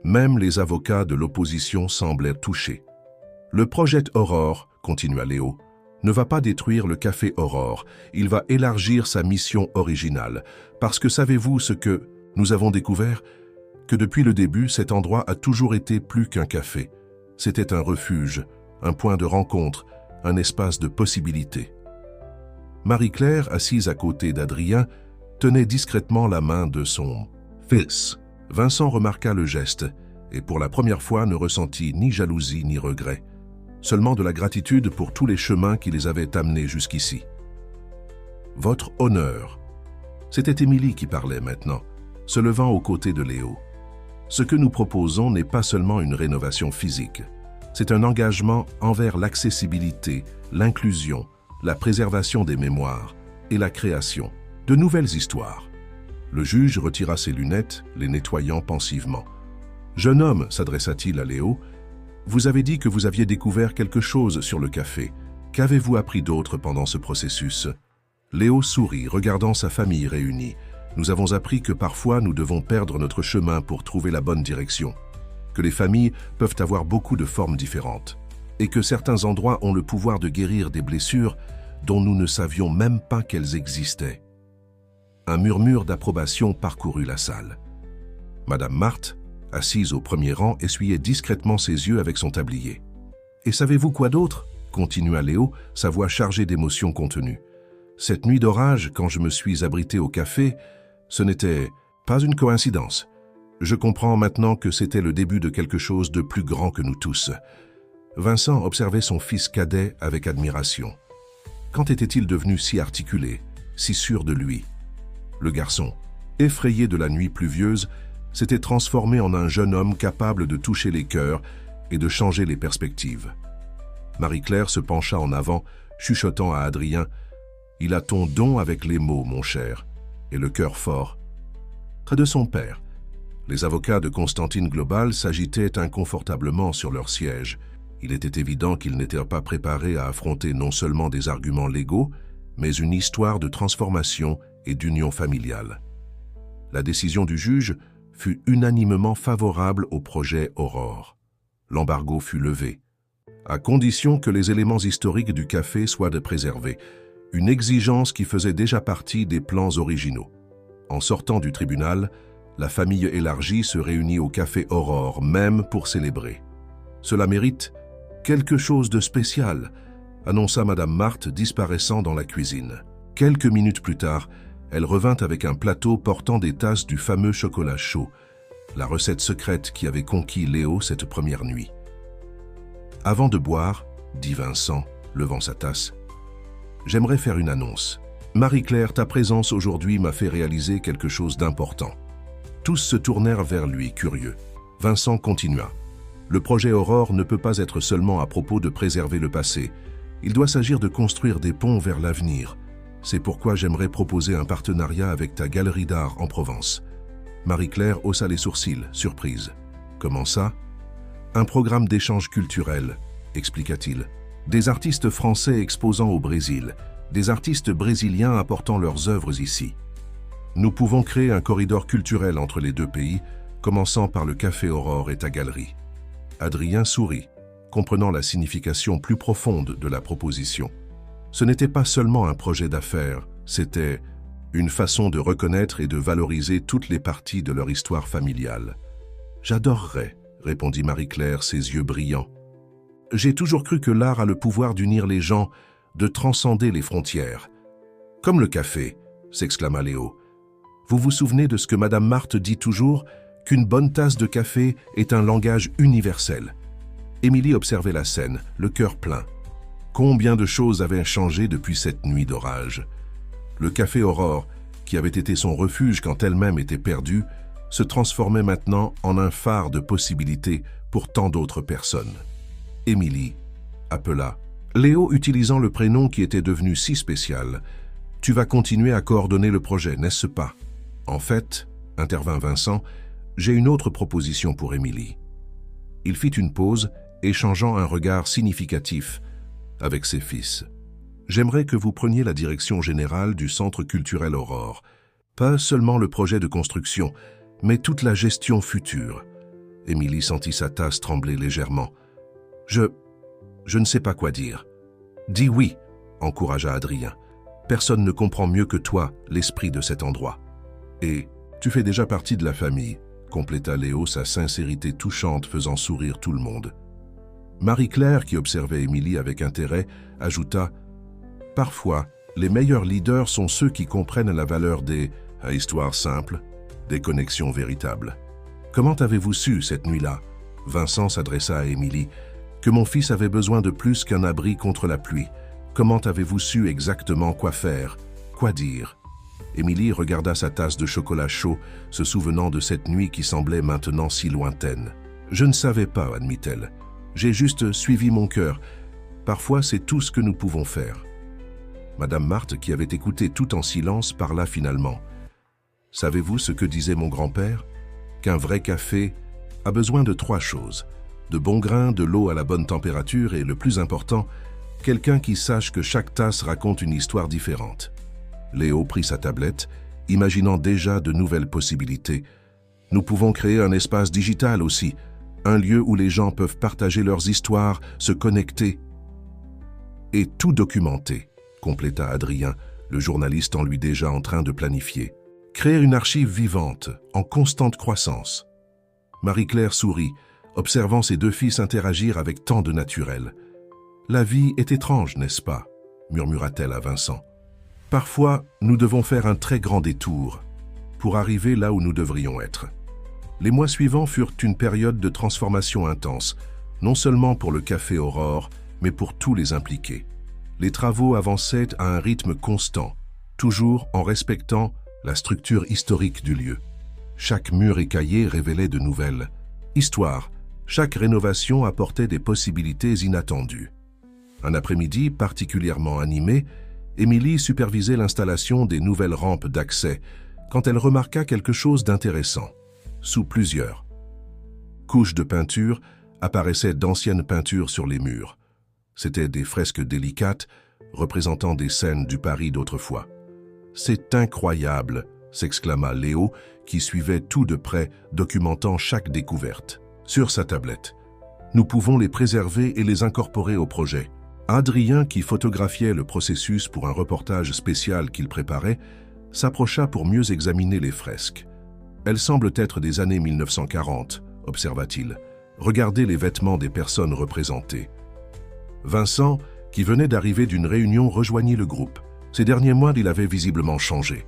Même les avocats de l'opposition semblaient touchés. « Le projet Aurore, » continua Léo, « ne va pas détruire le Café Aurore. Il va élargir sa mission originale. Parce que savez-vous ce que nous avons découvert? Que depuis le début, cet endroit a toujours été plus qu'un café. C'était un refuge, un point de rencontre, un espace de possibilités. » Marie-Claire, assise à côté d'Adrien, tenait discrètement la main de son fils. Vincent remarqua le geste et pour la première fois ne ressentit ni jalousie ni regret, seulement de la gratitude pour tous les chemins qui les avaient amenés jusqu'ici. « Votre honneur !» C'était Émilie qui parlait maintenant, se levant aux côtés de Léo. « Ce que nous proposons n'est pas seulement une rénovation physique, c'est un engagement envers l'accessibilité, l'inclusion, la préservation des mémoires et la création de nouvelles histoires. » Le juge retira ses lunettes, les nettoyant pensivement. « Jeune homme, s'adressa-t-il à Léo, vous avez dit que vous aviez découvert quelque chose sur le café. Qu'avez-vous appris d'autre pendant ce processus ?» Léo sourit, regardant sa famille réunie. Nous avons appris que parfois nous devons perdre notre chemin pour trouver la bonne direction, que les familles peuvent avoir beaucoup de formes différentes, et que certains endroits ont le pouvoir de guérir des blessures dont nous ne savions même pas qu'elles existaient. Un murmure d'approbation parcourut la salle. Madame Marthe, assise au premier rang, essuyait discrètement ses yeux avec son tablier. « Et savez-vous quoi d'autre » continua Léo, sa voix chargée d'émotions contenues. « Cette nuit d'orage, quand je me suis abrité au café, ce n'était pas une coïncidence. Je comprends maintenant que c'était le début de quelque chose de plus grand que nous tous. » Vincent observait son fils cadet avec admiration. Quand était-il devenu si articulé, si sûr de lui? Le garçon, effrayé de la nuit pluvieuse, s'était transformé en un jeune homme capable de toucher les cœurs et de changer les perspectives. Marie-Claire se pencha en avant, chuchotant à Adrien « Il a ton don avec les mots, mon cher, et le cœur fort. » Près de son père, les avocats de Constantine Global s'agitaient inconfortablement sur leur siège. Il était évident qu'ils n'étaient pas préparés à affronter non seulement des arguments légaux, mais une histoire de transformation et d'union familiale. La décision du juge fut unanimement favorable au projet Aurore. L'embargo fut levé, à condition que les éléments historiques du café soient préservés, une exigence qui faisait déjà partie des plans originaux. En sortant du tribunal, la famille élargie se réunit au café Aurore, même pour célébrer. « Cela mérite quelque chose de spécial », annonça Madame Marthe, disparaissant dans la cuisine. Quelques minutes plus tard, elle revint avec un plateau portant des tasses du fameux chocolat chaud, la recette secrète qui avait conquis Léo cette première nuit. « Avant de boire, dit Vincent, levant sa tasse, j'aimerais faire une annonce. Marie-Claire, ta présence aujourd'hui m'a fait réaliser quelque chose d'important. » Tous se tournèrent vers lui, curieux. Vincent continua. « Le projet Aurore ne peut pas être seulement à propos de préserver le passé. Il doit s'agir de construire des ponts vers l'avenir. C'est pourquoi j'aimerais proposer un partenariat avec ta galerie d'art en Provence. » Marie-Claire haussa les sourcils, surprise. « Comment ça ?»« Un programme d'échange culturel, » expliqua-t-il. « Des artistes français exposant au Brésil, des artistes brésiliens apportant leurs œuvres ici. Nous pouvons créer un corridor culturel entre les deux pays, commençant par le Café Aurore et ta galerie. » Adrien sourit, comprenant la signification plus profonde de la proposition. Ce n'était pas seulement un projet d'affaires, c'était une façon de reconnaître et de valoriser toutes les parties de leur histoire familiale. « J'adorerais, » répondit Marie-Claire, ses yeux brillants. « J'ai toujours cru que l'art a le pouvoir d'unir les gens, de transcender les frontières. »« Comme le café, » s'exclama Léo. « Vous vous souvenez de ce que Madame Marthe dit toujours, qu'une bonne tasse de café est un langage universel. » Émilie observait la scène, le cœur plein. Combien de choses avaient changé depuis cette nuit d'orage. Le café Aurore, qui avait été son refuge quand elle-même était perdue, se transformait maintenant en un phare de possibilités pour tant d'autres personnes. Émilie appela. Léo, utilisant le prénom qui était devenu si spécial, « Tu vas continuer à coordonner le projet, n'est-ce pas ?»« En fait, » intervint Vincent, « j'ai une autre proposition pour Émilie. » Il fit une pause, échangeant un regard significatif avec ses fils. « J'aimerais que vous preniez la direction générale du Centre culturel Aurore. Pas seulement le projet de construction, mais toute la gestion future. » Émilie sentit sa tasse trembler légèrement. « Je ne sais pas quoi dire. »« Dis oui, » encouragea Adrien. « Personne ne comprend mieux que toi l'esprit de cet endroit. »« Et tu fais déjà partie de la famille, » compléta Léo, sa sincérité touchante faisant sourire tout le monde. Marie-Claire, qui observait Émilie avec intérêt, ajouta « Parfois, les meilleurs leaders sont ceux qui comprennent la valeur des histoires simples, des connexions véritables. » « Comment avez-vous su cette nuit-là » Vincent s'adressa à Émilie. « Que mon fils avait besoin de plus qu'un abri contre la pluie. Comment avez-vous su exactement quoi faire, quoi dire ?» Émilie regarda sa tasse de chocolat chaud, se souvenant de cette nuit qui semblait maintenant si lointaine. « Je ne savais pas, » admit-elle. « J'ai juste suivi mon cœur. Parfois, c'est tout ce que nous pouvons faire. » Madame Marthe, qui avait écouté tout en silence, parla finalement. « Savez-vous ce que disait mon grand-père ? Qu'un vrai café a besoin de 3 choses. De bons grains, de l'eau à la bonne température et, le plus important, quelqu'un qui sache que chaque tasse raconte une histoire différente. Léo prit sa tablette, imaginant déjà de nouvelles possibilités. Nous pouvons créer un espace digital aussi, un lieu où les gens peuvent partager leurs histoires, se connecter et tout documenter, compléta Adrien, le journaliste en lui déjà en train de planifier. Créer une archive vivante, en constante croissance. Marie-Claire sourit, observant ses deux fils interagir avec tant de naturel. « La vie est étrange, n'est-ce pas ?» murmura-t-elle à Vincent. « Parfois, nous devons faire un très grand détour pour arriver là où nous devrions être. » Les mois suivants furent une période de transformation intense, non seulement pour le Café Aurore, mais pour tous les impliqués. Les travaux avançaient à un rythme constant, toujours en respectant la structure historique du lieu. Chaque mur écaillé révélait de nouvelles histoires. Chaque rénovation apportait des possibilités inattendues. Un après-midi particulièrement animé, Émilie supervisait l'installation des nouvelles rampes d'accès quand elle remarqua quelque chose d'intéressant. Sous plusieurs couches de peinture apparaissaient d'anciennes peintures sur les murs. C'étaient des fresques délicates représentant des scènes du Paris d'autrefois. « C'est incroyable !» s'exclama Léo, qui suivait tout de près, documentant chaque découverte. Sur sa tablette, nous pouvons les préserver et les incorporer au projet. Adrien, qui photographiait le processus pour un reportage spécial qu'il préparait, s'approcha pour mieux examiner les fresques. Elles semblent être des années 1940, observa-t-il. Regardez les vêtements des personnes représentées. Vincent, qui venait d'arriver d'une réunion, rejoignit le groupe. Ces derniers mois, il avait visiblement changé.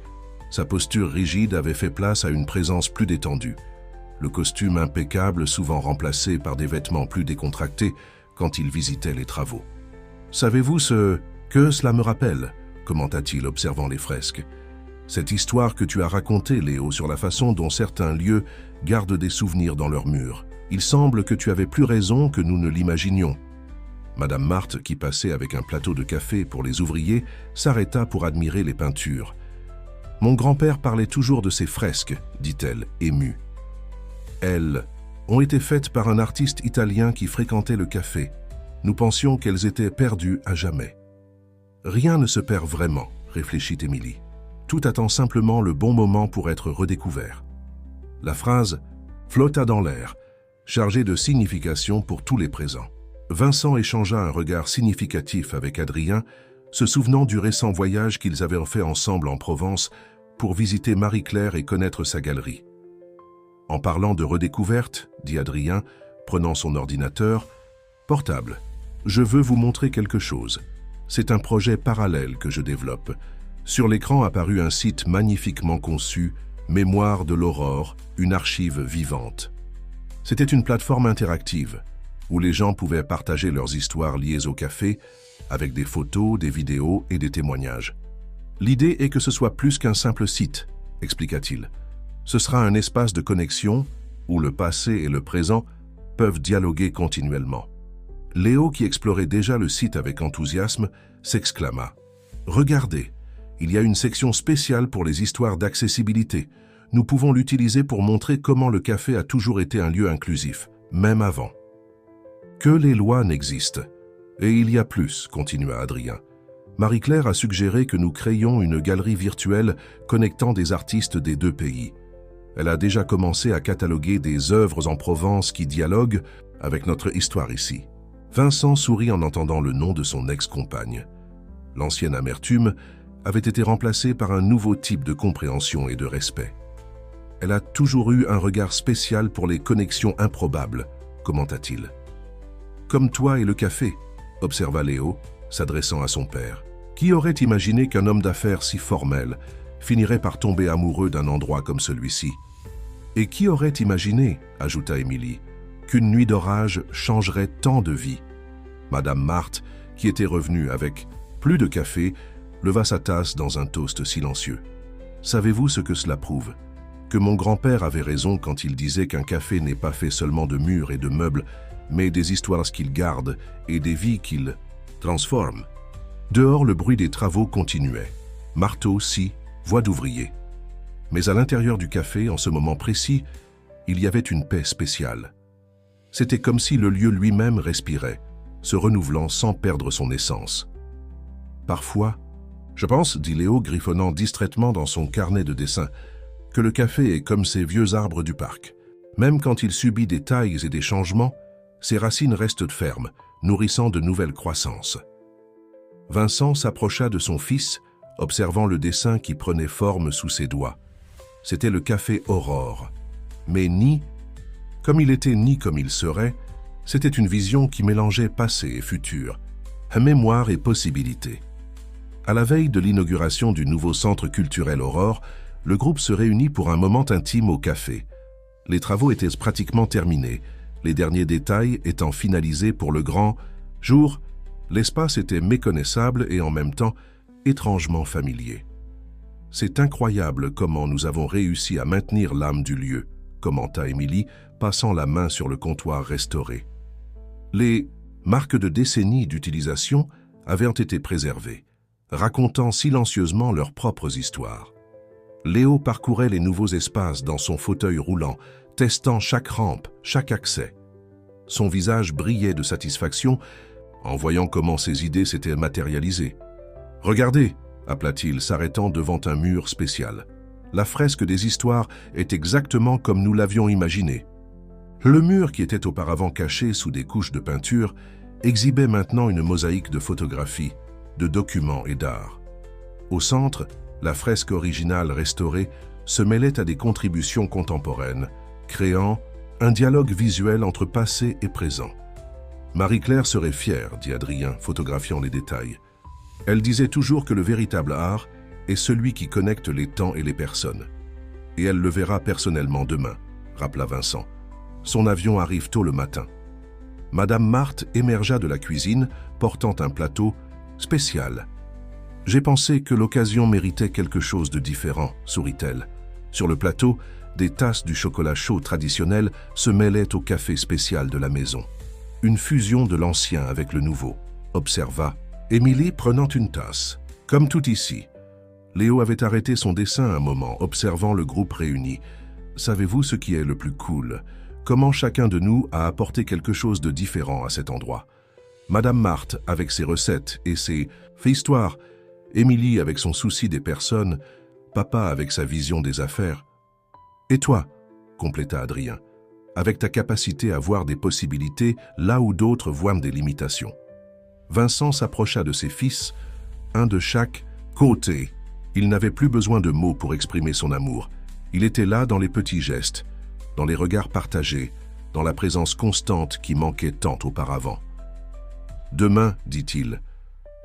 Sa posture rigide avait fait place à une présence plus détendue. Le costume impeccable, souvent remplacé par des vêtements plus décontractés quand il visitait les travaux. « Savez-vous ce que cela me rappelle ?» commenta-t-il, observant les fresques. « Cette histoire que tu as racontée, Léo, sur la façon dont certains lieux gardent des souvenirs dans leurs murs. Il semble que tu avais plus raison que nous ne l'imaginions. » Madame Marthe, qui passait avec un plateau de café pour les ouvriers, s'arrêta pour admirer les peintures. « Mon grand-père parlait toujours de ces fresques, dit-elle, émue. Elles ont été faites par un artiste italien qui fréquentait le café. Nous pensions qu'elles étaient perdues à jamais. »« Rien ne se perd vraiment, » réfléchit Émilie. « Tout attend simplement le bon moment pour être redécouvert. » La phrase flotta dans l'air, chargée de signification pour tous les présents. Vincent échangea un regard significatif avec Adrien, se souvenant du récent voyage qu'ils avaient fait ensemble en Provence pour visiter Marie-Claire et connaître sa galerie. « En parlant de redécouverte, dit Adrien, prenant son ordinateur portable, je veux vous montrer quelque chose. C'est un projet parallèle que je développe. Sur l'écran apparut un site magnifiquement conçu, Mémoire de l'Aurore, une archive vivante. C'était une plateforme interactive où les gens pouvaient partager leurs histoires liées au café avec des photos, des vidéos et des témoignages. L'idée est que ce soit plus qu'un simple site, expliqua-t-il. Ce sera un espace de connexion où le passé et le présent peuvent dialoguer continuellement. Léo, qui explorait déjà le site avec enthousiasme, s'exclama. « Regardez, il y a une section spéciale pour les histoires d'accessibilité. Nous pouvons l'utiliser pour montrer comment le café a toujours été un lieu inclusif, même avant. » Que les lois n'existent. Et il y a plus, continua Adrien. Marie-Claire a suggéré que nous créions une galerie virtuelle connectant des artistes des deux pays. Elle a déjà commencé à cataloguer des œuvres en Provence qui dialoguent avec notre histoire ici. Vincent sourit en entendant le nom de son ex-compagne. L'ancienne amertume avait été remplacée par un nouveau type de compréhension et de respect. Elle a toujours eu un regard spécial pour les connexions improbables, commenta-t-il. Comme toi et le café, observa Léo, s'adressant à son père. Qui aurait imaginé qu'un homme d'affaires si formel finirait par tomber amoureux d'un endroit comme celui-ci? Et qui aurait imaginé, ajouta Émilie, qu'une nuit d'orage changerait tant de vies? Madame Marthe, qui était revenue avec plus de café, leva sa tasse dans un toast silencieux. Savez-vous ce que cela prouve? Que mon grand-père avait raison quand il disait qu'un café n'est pas fait seulement de murs et de meubles, mais des histoires qu'il garde et des vies qu'il transforme. Dehors, le bruit des travaux continuait. Marteau, scie, voix d'ouvrier. Mais à l'intérieur du café, en ce moment précis, il y avait une paix spéciale. C'était comme si le lieu lui-même respirait, se renouvelant sans perdre son essence. Parfois, Je pense, dit Léo, griffonnant distraitement dans son carnet de dessin, que le café est comme ces vieux arbres du parc. Même quand il subit des tailles et des changements, ses racines restent fermes, nourrissant de nouvelles croissances. Vincent s'approcha de son fils, observant le dessin qui prenait forme sous ses doigts. C'était le café Aurore. Mais comme il était ni comme il serait, c'était une vision qui mélangeait passé et futur, mémoire et possibilité. À la veille de l'inauguration du nouveau centre culturel Aurore, le groupe se réunit pour un moment intime au café. Les travaux étaient pratiquement terminés, les derniers détails étant finalisés pour le grand jour. L'espace était méconnaissable et en même temps étrangement familier. C'est incroyable comment nous avons réussi à maintenir l'âme du lieu, commenta Émilie, passant la main sur le comptoir restauré. Les marques de décennies d'utilisation avaient été préservées, racontant silencieusement leurs propres histoires. Léo parcourait les nouveaux espaces dans son fauteuil roulant, testant chaque rampe, chaque accès. Son visage brillait de satisfaction en voyant comment ses idées s'étaient matérialisées. « Regardez !» appela-t-il, s'arrêtant devant un mur spécial. La fresque des histoires est exactement comme nous l'avions imaginé. Le mur, qui était auparavant caché sous des couches de peinture, exhibait maintenant une mosaïque de photographies, de documents et d'art. Au centre, la fresque originale restaurée se mêlait à des contributions contemporaines, créant un dialogue visuel entre passé et présent. « Marie-Claire serait fière, dit Adrien, photographiant les détails. Elle disait toujours que le véritable art est celui qui connecte les temps et les personnes. Et elle le verra personnellement demain, rappela Vincent. Son avion arrive tôt le matin. Madame Marthe émergea de la cuisine, portant un plateau spécial. J'ai pensé que l'occasion méritait quelque chose de différent, sourit-elle. Sur le plateau, des tasses du chocolat chaud traditionnel se mêlaient au café spécial de la maison. Une fusion de l'ancien avec le nouveau, observa Émilie prenant une tasse. Comme tout ici. Léo avait arrêté son dessin un moment, observant le groupe réuni. Savez-vous ce qui est le plus cool? Comment chacun de nous a apporté quelque chose de différent à cet endroit. Madame Marthe avec ses recettes et ses histoires, Émilie avec son souci des personnes, papa avec sa vision des affaires. Et toi, compléta Adrien, avec ta capacité à voir des possibilités là où d'autres voient des limitations. Vincent s'approcha de ses fils, un de chaque côté. Il n'avait plus besoin de mots pour exprimer son amour. Il était là dans les petits gestes, dans les regards partagés, dans la présence constante qui manquait tant auparavant. « Demain, dit-il,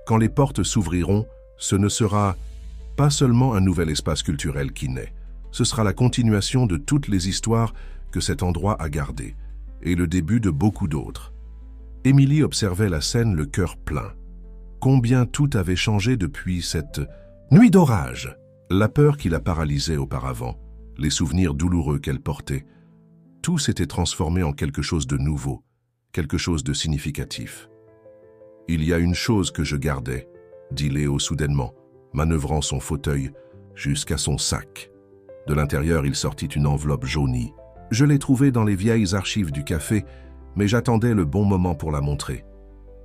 quand les portes s'ouvriront, ce ne sera pas seulement un nouvel espace culturel qui naît. Ce sera la continuation de toutes les histoires que cet endroit a gardées, et le début de beaucoup d'autres. » Émilie observait la scène le cœur plein. Combien tout avait changé depuis cette nuit d'orage. La peur qui la paralysait auparavant, les souvenirs douloureux qu'elle portait, tout s'était transformé en quelque chose de nouveau, quelque chose de significatif. « Il y a une chose que je gardais, » dit Léo soudainement, manœuvrant son fauteuil jusqu'à son sac. De l'intérieur, il sortit une enveloppe jaunie. Je l'ai trouvée dans les vieilles archives du café, mais j'attendais le bon moment pour la montrer.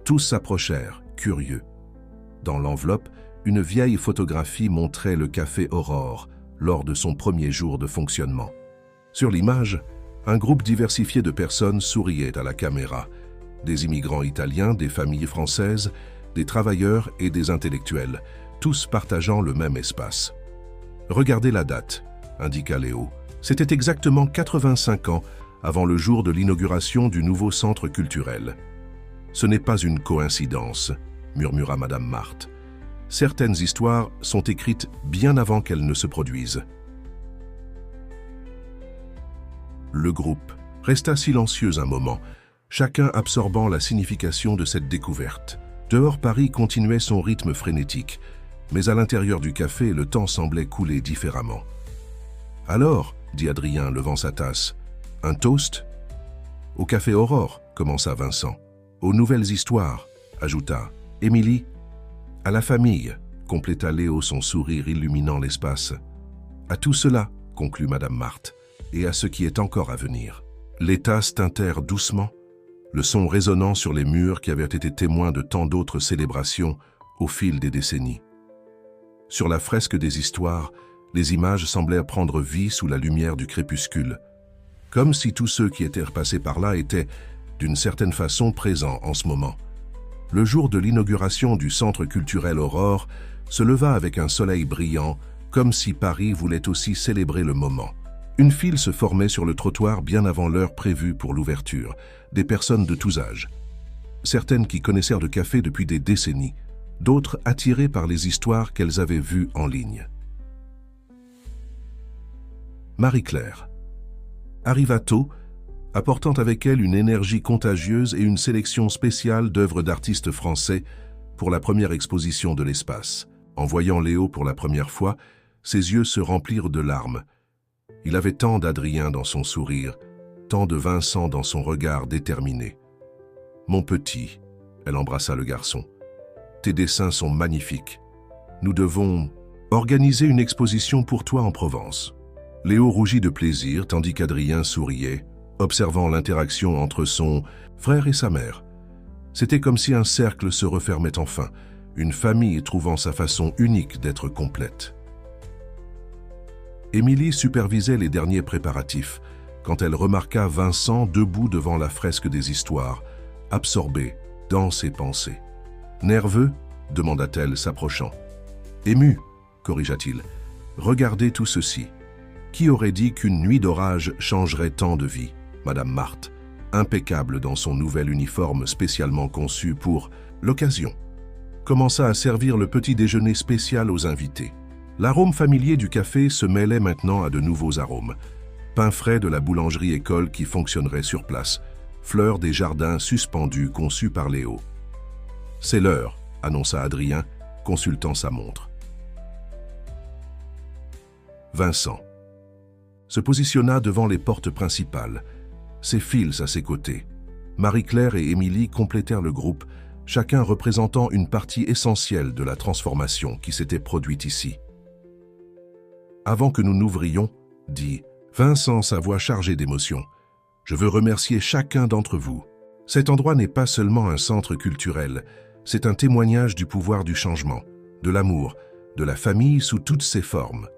Tous s'approchèrent, curieux. Dans l'enveloppe, une vieille photographie montrait le café Aurore lors de son premier jour de fonctionnement. Sur l'image, un groupe diversifié de personnes souriait à la caméra. Des immigrants italiens, des familles françaises, des travailleurs et des intellectuels, tous partageant le même espace. « Regardez la date », indiqua Léo. C'était exactement 85 ans avant le jour de l'inauguration du nouveau centre culturel. « Ce n'est pas une coïncidence », murmura Madame Marthe. « Certaines histoires sont écrites bien avant qu'elles ne se produisent. » Le groupe resta silencieux un moment, chacun absorbant la signification de cette découverte. Dehors, Paris continuait son rythme frénétique, mais à l'intérieur du café, le temps semblait couler différemment. « Alors, » dit Adrien, levant sa tasse, « un toast ?»« Au café Aurore, » commença Vincent. « Aux nouvelles histoires, » ajouta Émilie. « À la famille, » compléta Léo, son sourire illuminant l'espace. « À tout cela, » conclut Madame Marthe, « et à ce qui est encore à venir. » Les tasses tintèrent doucement, le son résonnant sur les murs qui avaient été témoins de tant d'autres célébrations au fil des décennies. Sur la fresque des histoires, les images semblaient prendre vie sous la lumière du crépuscule, comme si tous ceux qui étaient repassés par là étaient, d'une certaine façon, présents en ce moment. Le jour de l'inauguration du Centre culturel Aurore se leva avec un soleil brillant, comme si Paris voulait aussi célébrer le moment. Une file se formait sur le trottoir bien avant l'heure prévue pour l'ouverture, des personnes de tous âges. Certaines qui connaissaient le café depuis des décennies, d'autres attirées par les histoires qu'elles avaient vues en ligne. Marie-Claire arriva tôt, apportant avec elle une énergie contagieuse et une sélection spéciale d'œuvres d'artistes français pour la première exposition de l'espace. En voyant Léo pour la première fois, ses yeux se remplirent de larmes. Il avait tant d'Adrien dans son sourire, tant de Vincent dans son regard déterminé. « Mon petit », elle embrassa le garçon, « tes dessins sont magnifiques. Nous devons organiser une exposition pour toi en Provence. » Léo rougit de plaisir tandis qu'Adrien souriait, observant l'interaction entre son frère et sa mère. C'était comme si un cercle se refermait enfin, une famille trouvant sa façon unique d'être complète. Émilie supervisait les derniers préparatifs quand elle remarqua Vincent debout devant la fresque des histoires, absorbé dans ses pensées. « Nerveux ?» demanda-t-elle, s'approchant. « Ému ?» corrigea-t-il. « Regardez tout ceci. Qui aurait dit qu'une nuit d'orage changerait tant de vies ? Madame Marthe, impeccable dans son nouvel uniforme spécialement conçu pour l'occasion, commença à servir le petit déjeuner spécial aux invités. L'arôme familier du café se mêlait maintenant à de nouveaux arômes. Pain frais de la boulangerie-école qui fonctionnerait sur place, fleurs des jardins suspendus conçus par Léo. « C'est l'heure », annonça Adrien, consultant sa montre. Vincent se positionna devant les portes principales, ses fils à ses côtés. Marie-Claire et Émilie complétèrent le groupe, chacun représentant une partie essentielle de la transformation qui s'était produite ici. « Avant que nous n'ouvrions, » dit Vincent, sa voix chargée d'émotion, « je veux remercier chacun d'entre vous. Cet endroit n'est pas seulement un centre culturel, c'est un témoignage du pouvoir du changement, de l'amour, de la famille sous toutes ses formes. »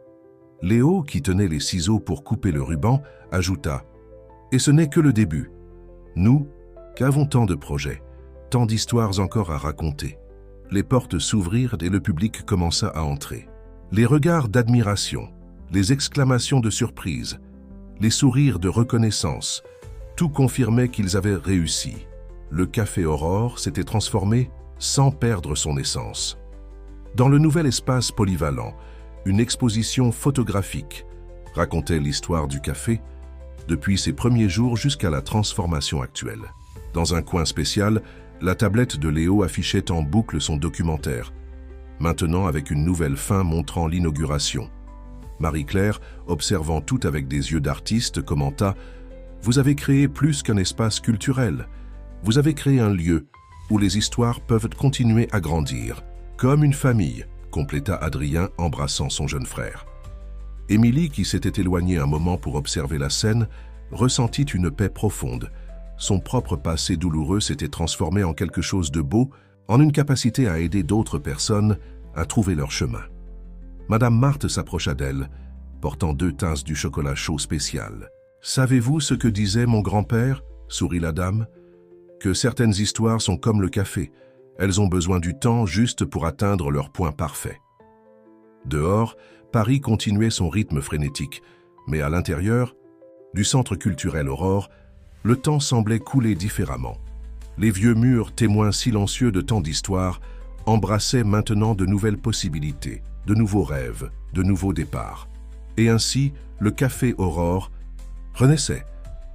Léo, qui tenait les ciseaux pour couper le ruban, ajouta « Et ce n'est que le début. Nous, qu'avons tant de projets, tant d'histoires encore à raconter. » Les portes s'ouvrirent et le public commença à entrer. Les regards d'admiration, les exclamations de surprise, les sourires de reconnaissance, tout confirmait qu'ils avaient réussi. Le Café Aurore s'était transformé sans perdre son essence. Dans le nouvel espace polyvalent, une exposition photographique racontait l'histoire du café depuis ses premiers jours jusqu'à la transformation actuelle. Dans un coin spécial, la tablette de Léo affichait en boucle son documentaire, maintenant avec une nouvelle fin montrant l'inauguration. Marie-Claire, observant tout avec des yeux d'artiste, commenta « Vous avez créé plus qu'un espace culturel. Vous avez créé un lieu où les histoires peuvent continuer à grandir, comme une famille », compléta Adrien, embrassant son jeune frère. Émilie, qui s'était éloignée un moment pour observer la scène, ressentit une paix profonde. Son propre passé douloureux s'était transformé en quelque chose de beau, en une capacité à aider d'autres personnes à trouver leur chemin. Madame Marthe s'approcha d'elle, portant 2 tasses du chocolat chaud spécial. « Savez-vous ce que disait mon grand-père » sourit la dame. « Que certaines histoires sont comme le café. Elles ont besoin du temps juste pour atteindre leur point parfait. » Dehors, Paris continuait son rythme frénétique, mais à l'intérieur, du centre culturel Aurore, le temps semblait couler différemment. Les vieux murs, témoins silencieux de tant d'histoires, embrassaient maintenant de nouvelles possibilités, de nouveaux rêves, de nouveaux départs. Et ainsi, le Café Aurore renaissait,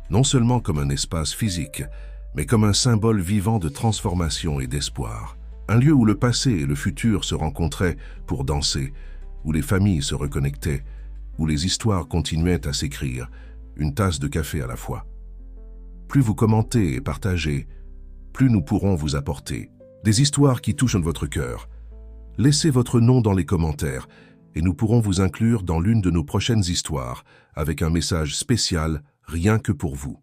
non seulement comme un espace physique, mais comme un symbole vivant de transformation et d'espoir. Un lieu où le passé et le futur se rencontraient pour danser, où les familles se reconnectaient, où les histoires continuaient à s'écrire, une tasse de café à la fois. Plus vous commentez et partagez, plus nous pourrons vous apporter des histoires qui touchent votre cœur. Laissez votre nom dans les commentaires et nous pourrons vous inclure dans l'une de nos prochaines histoires avec un message spécial rien que pour vous.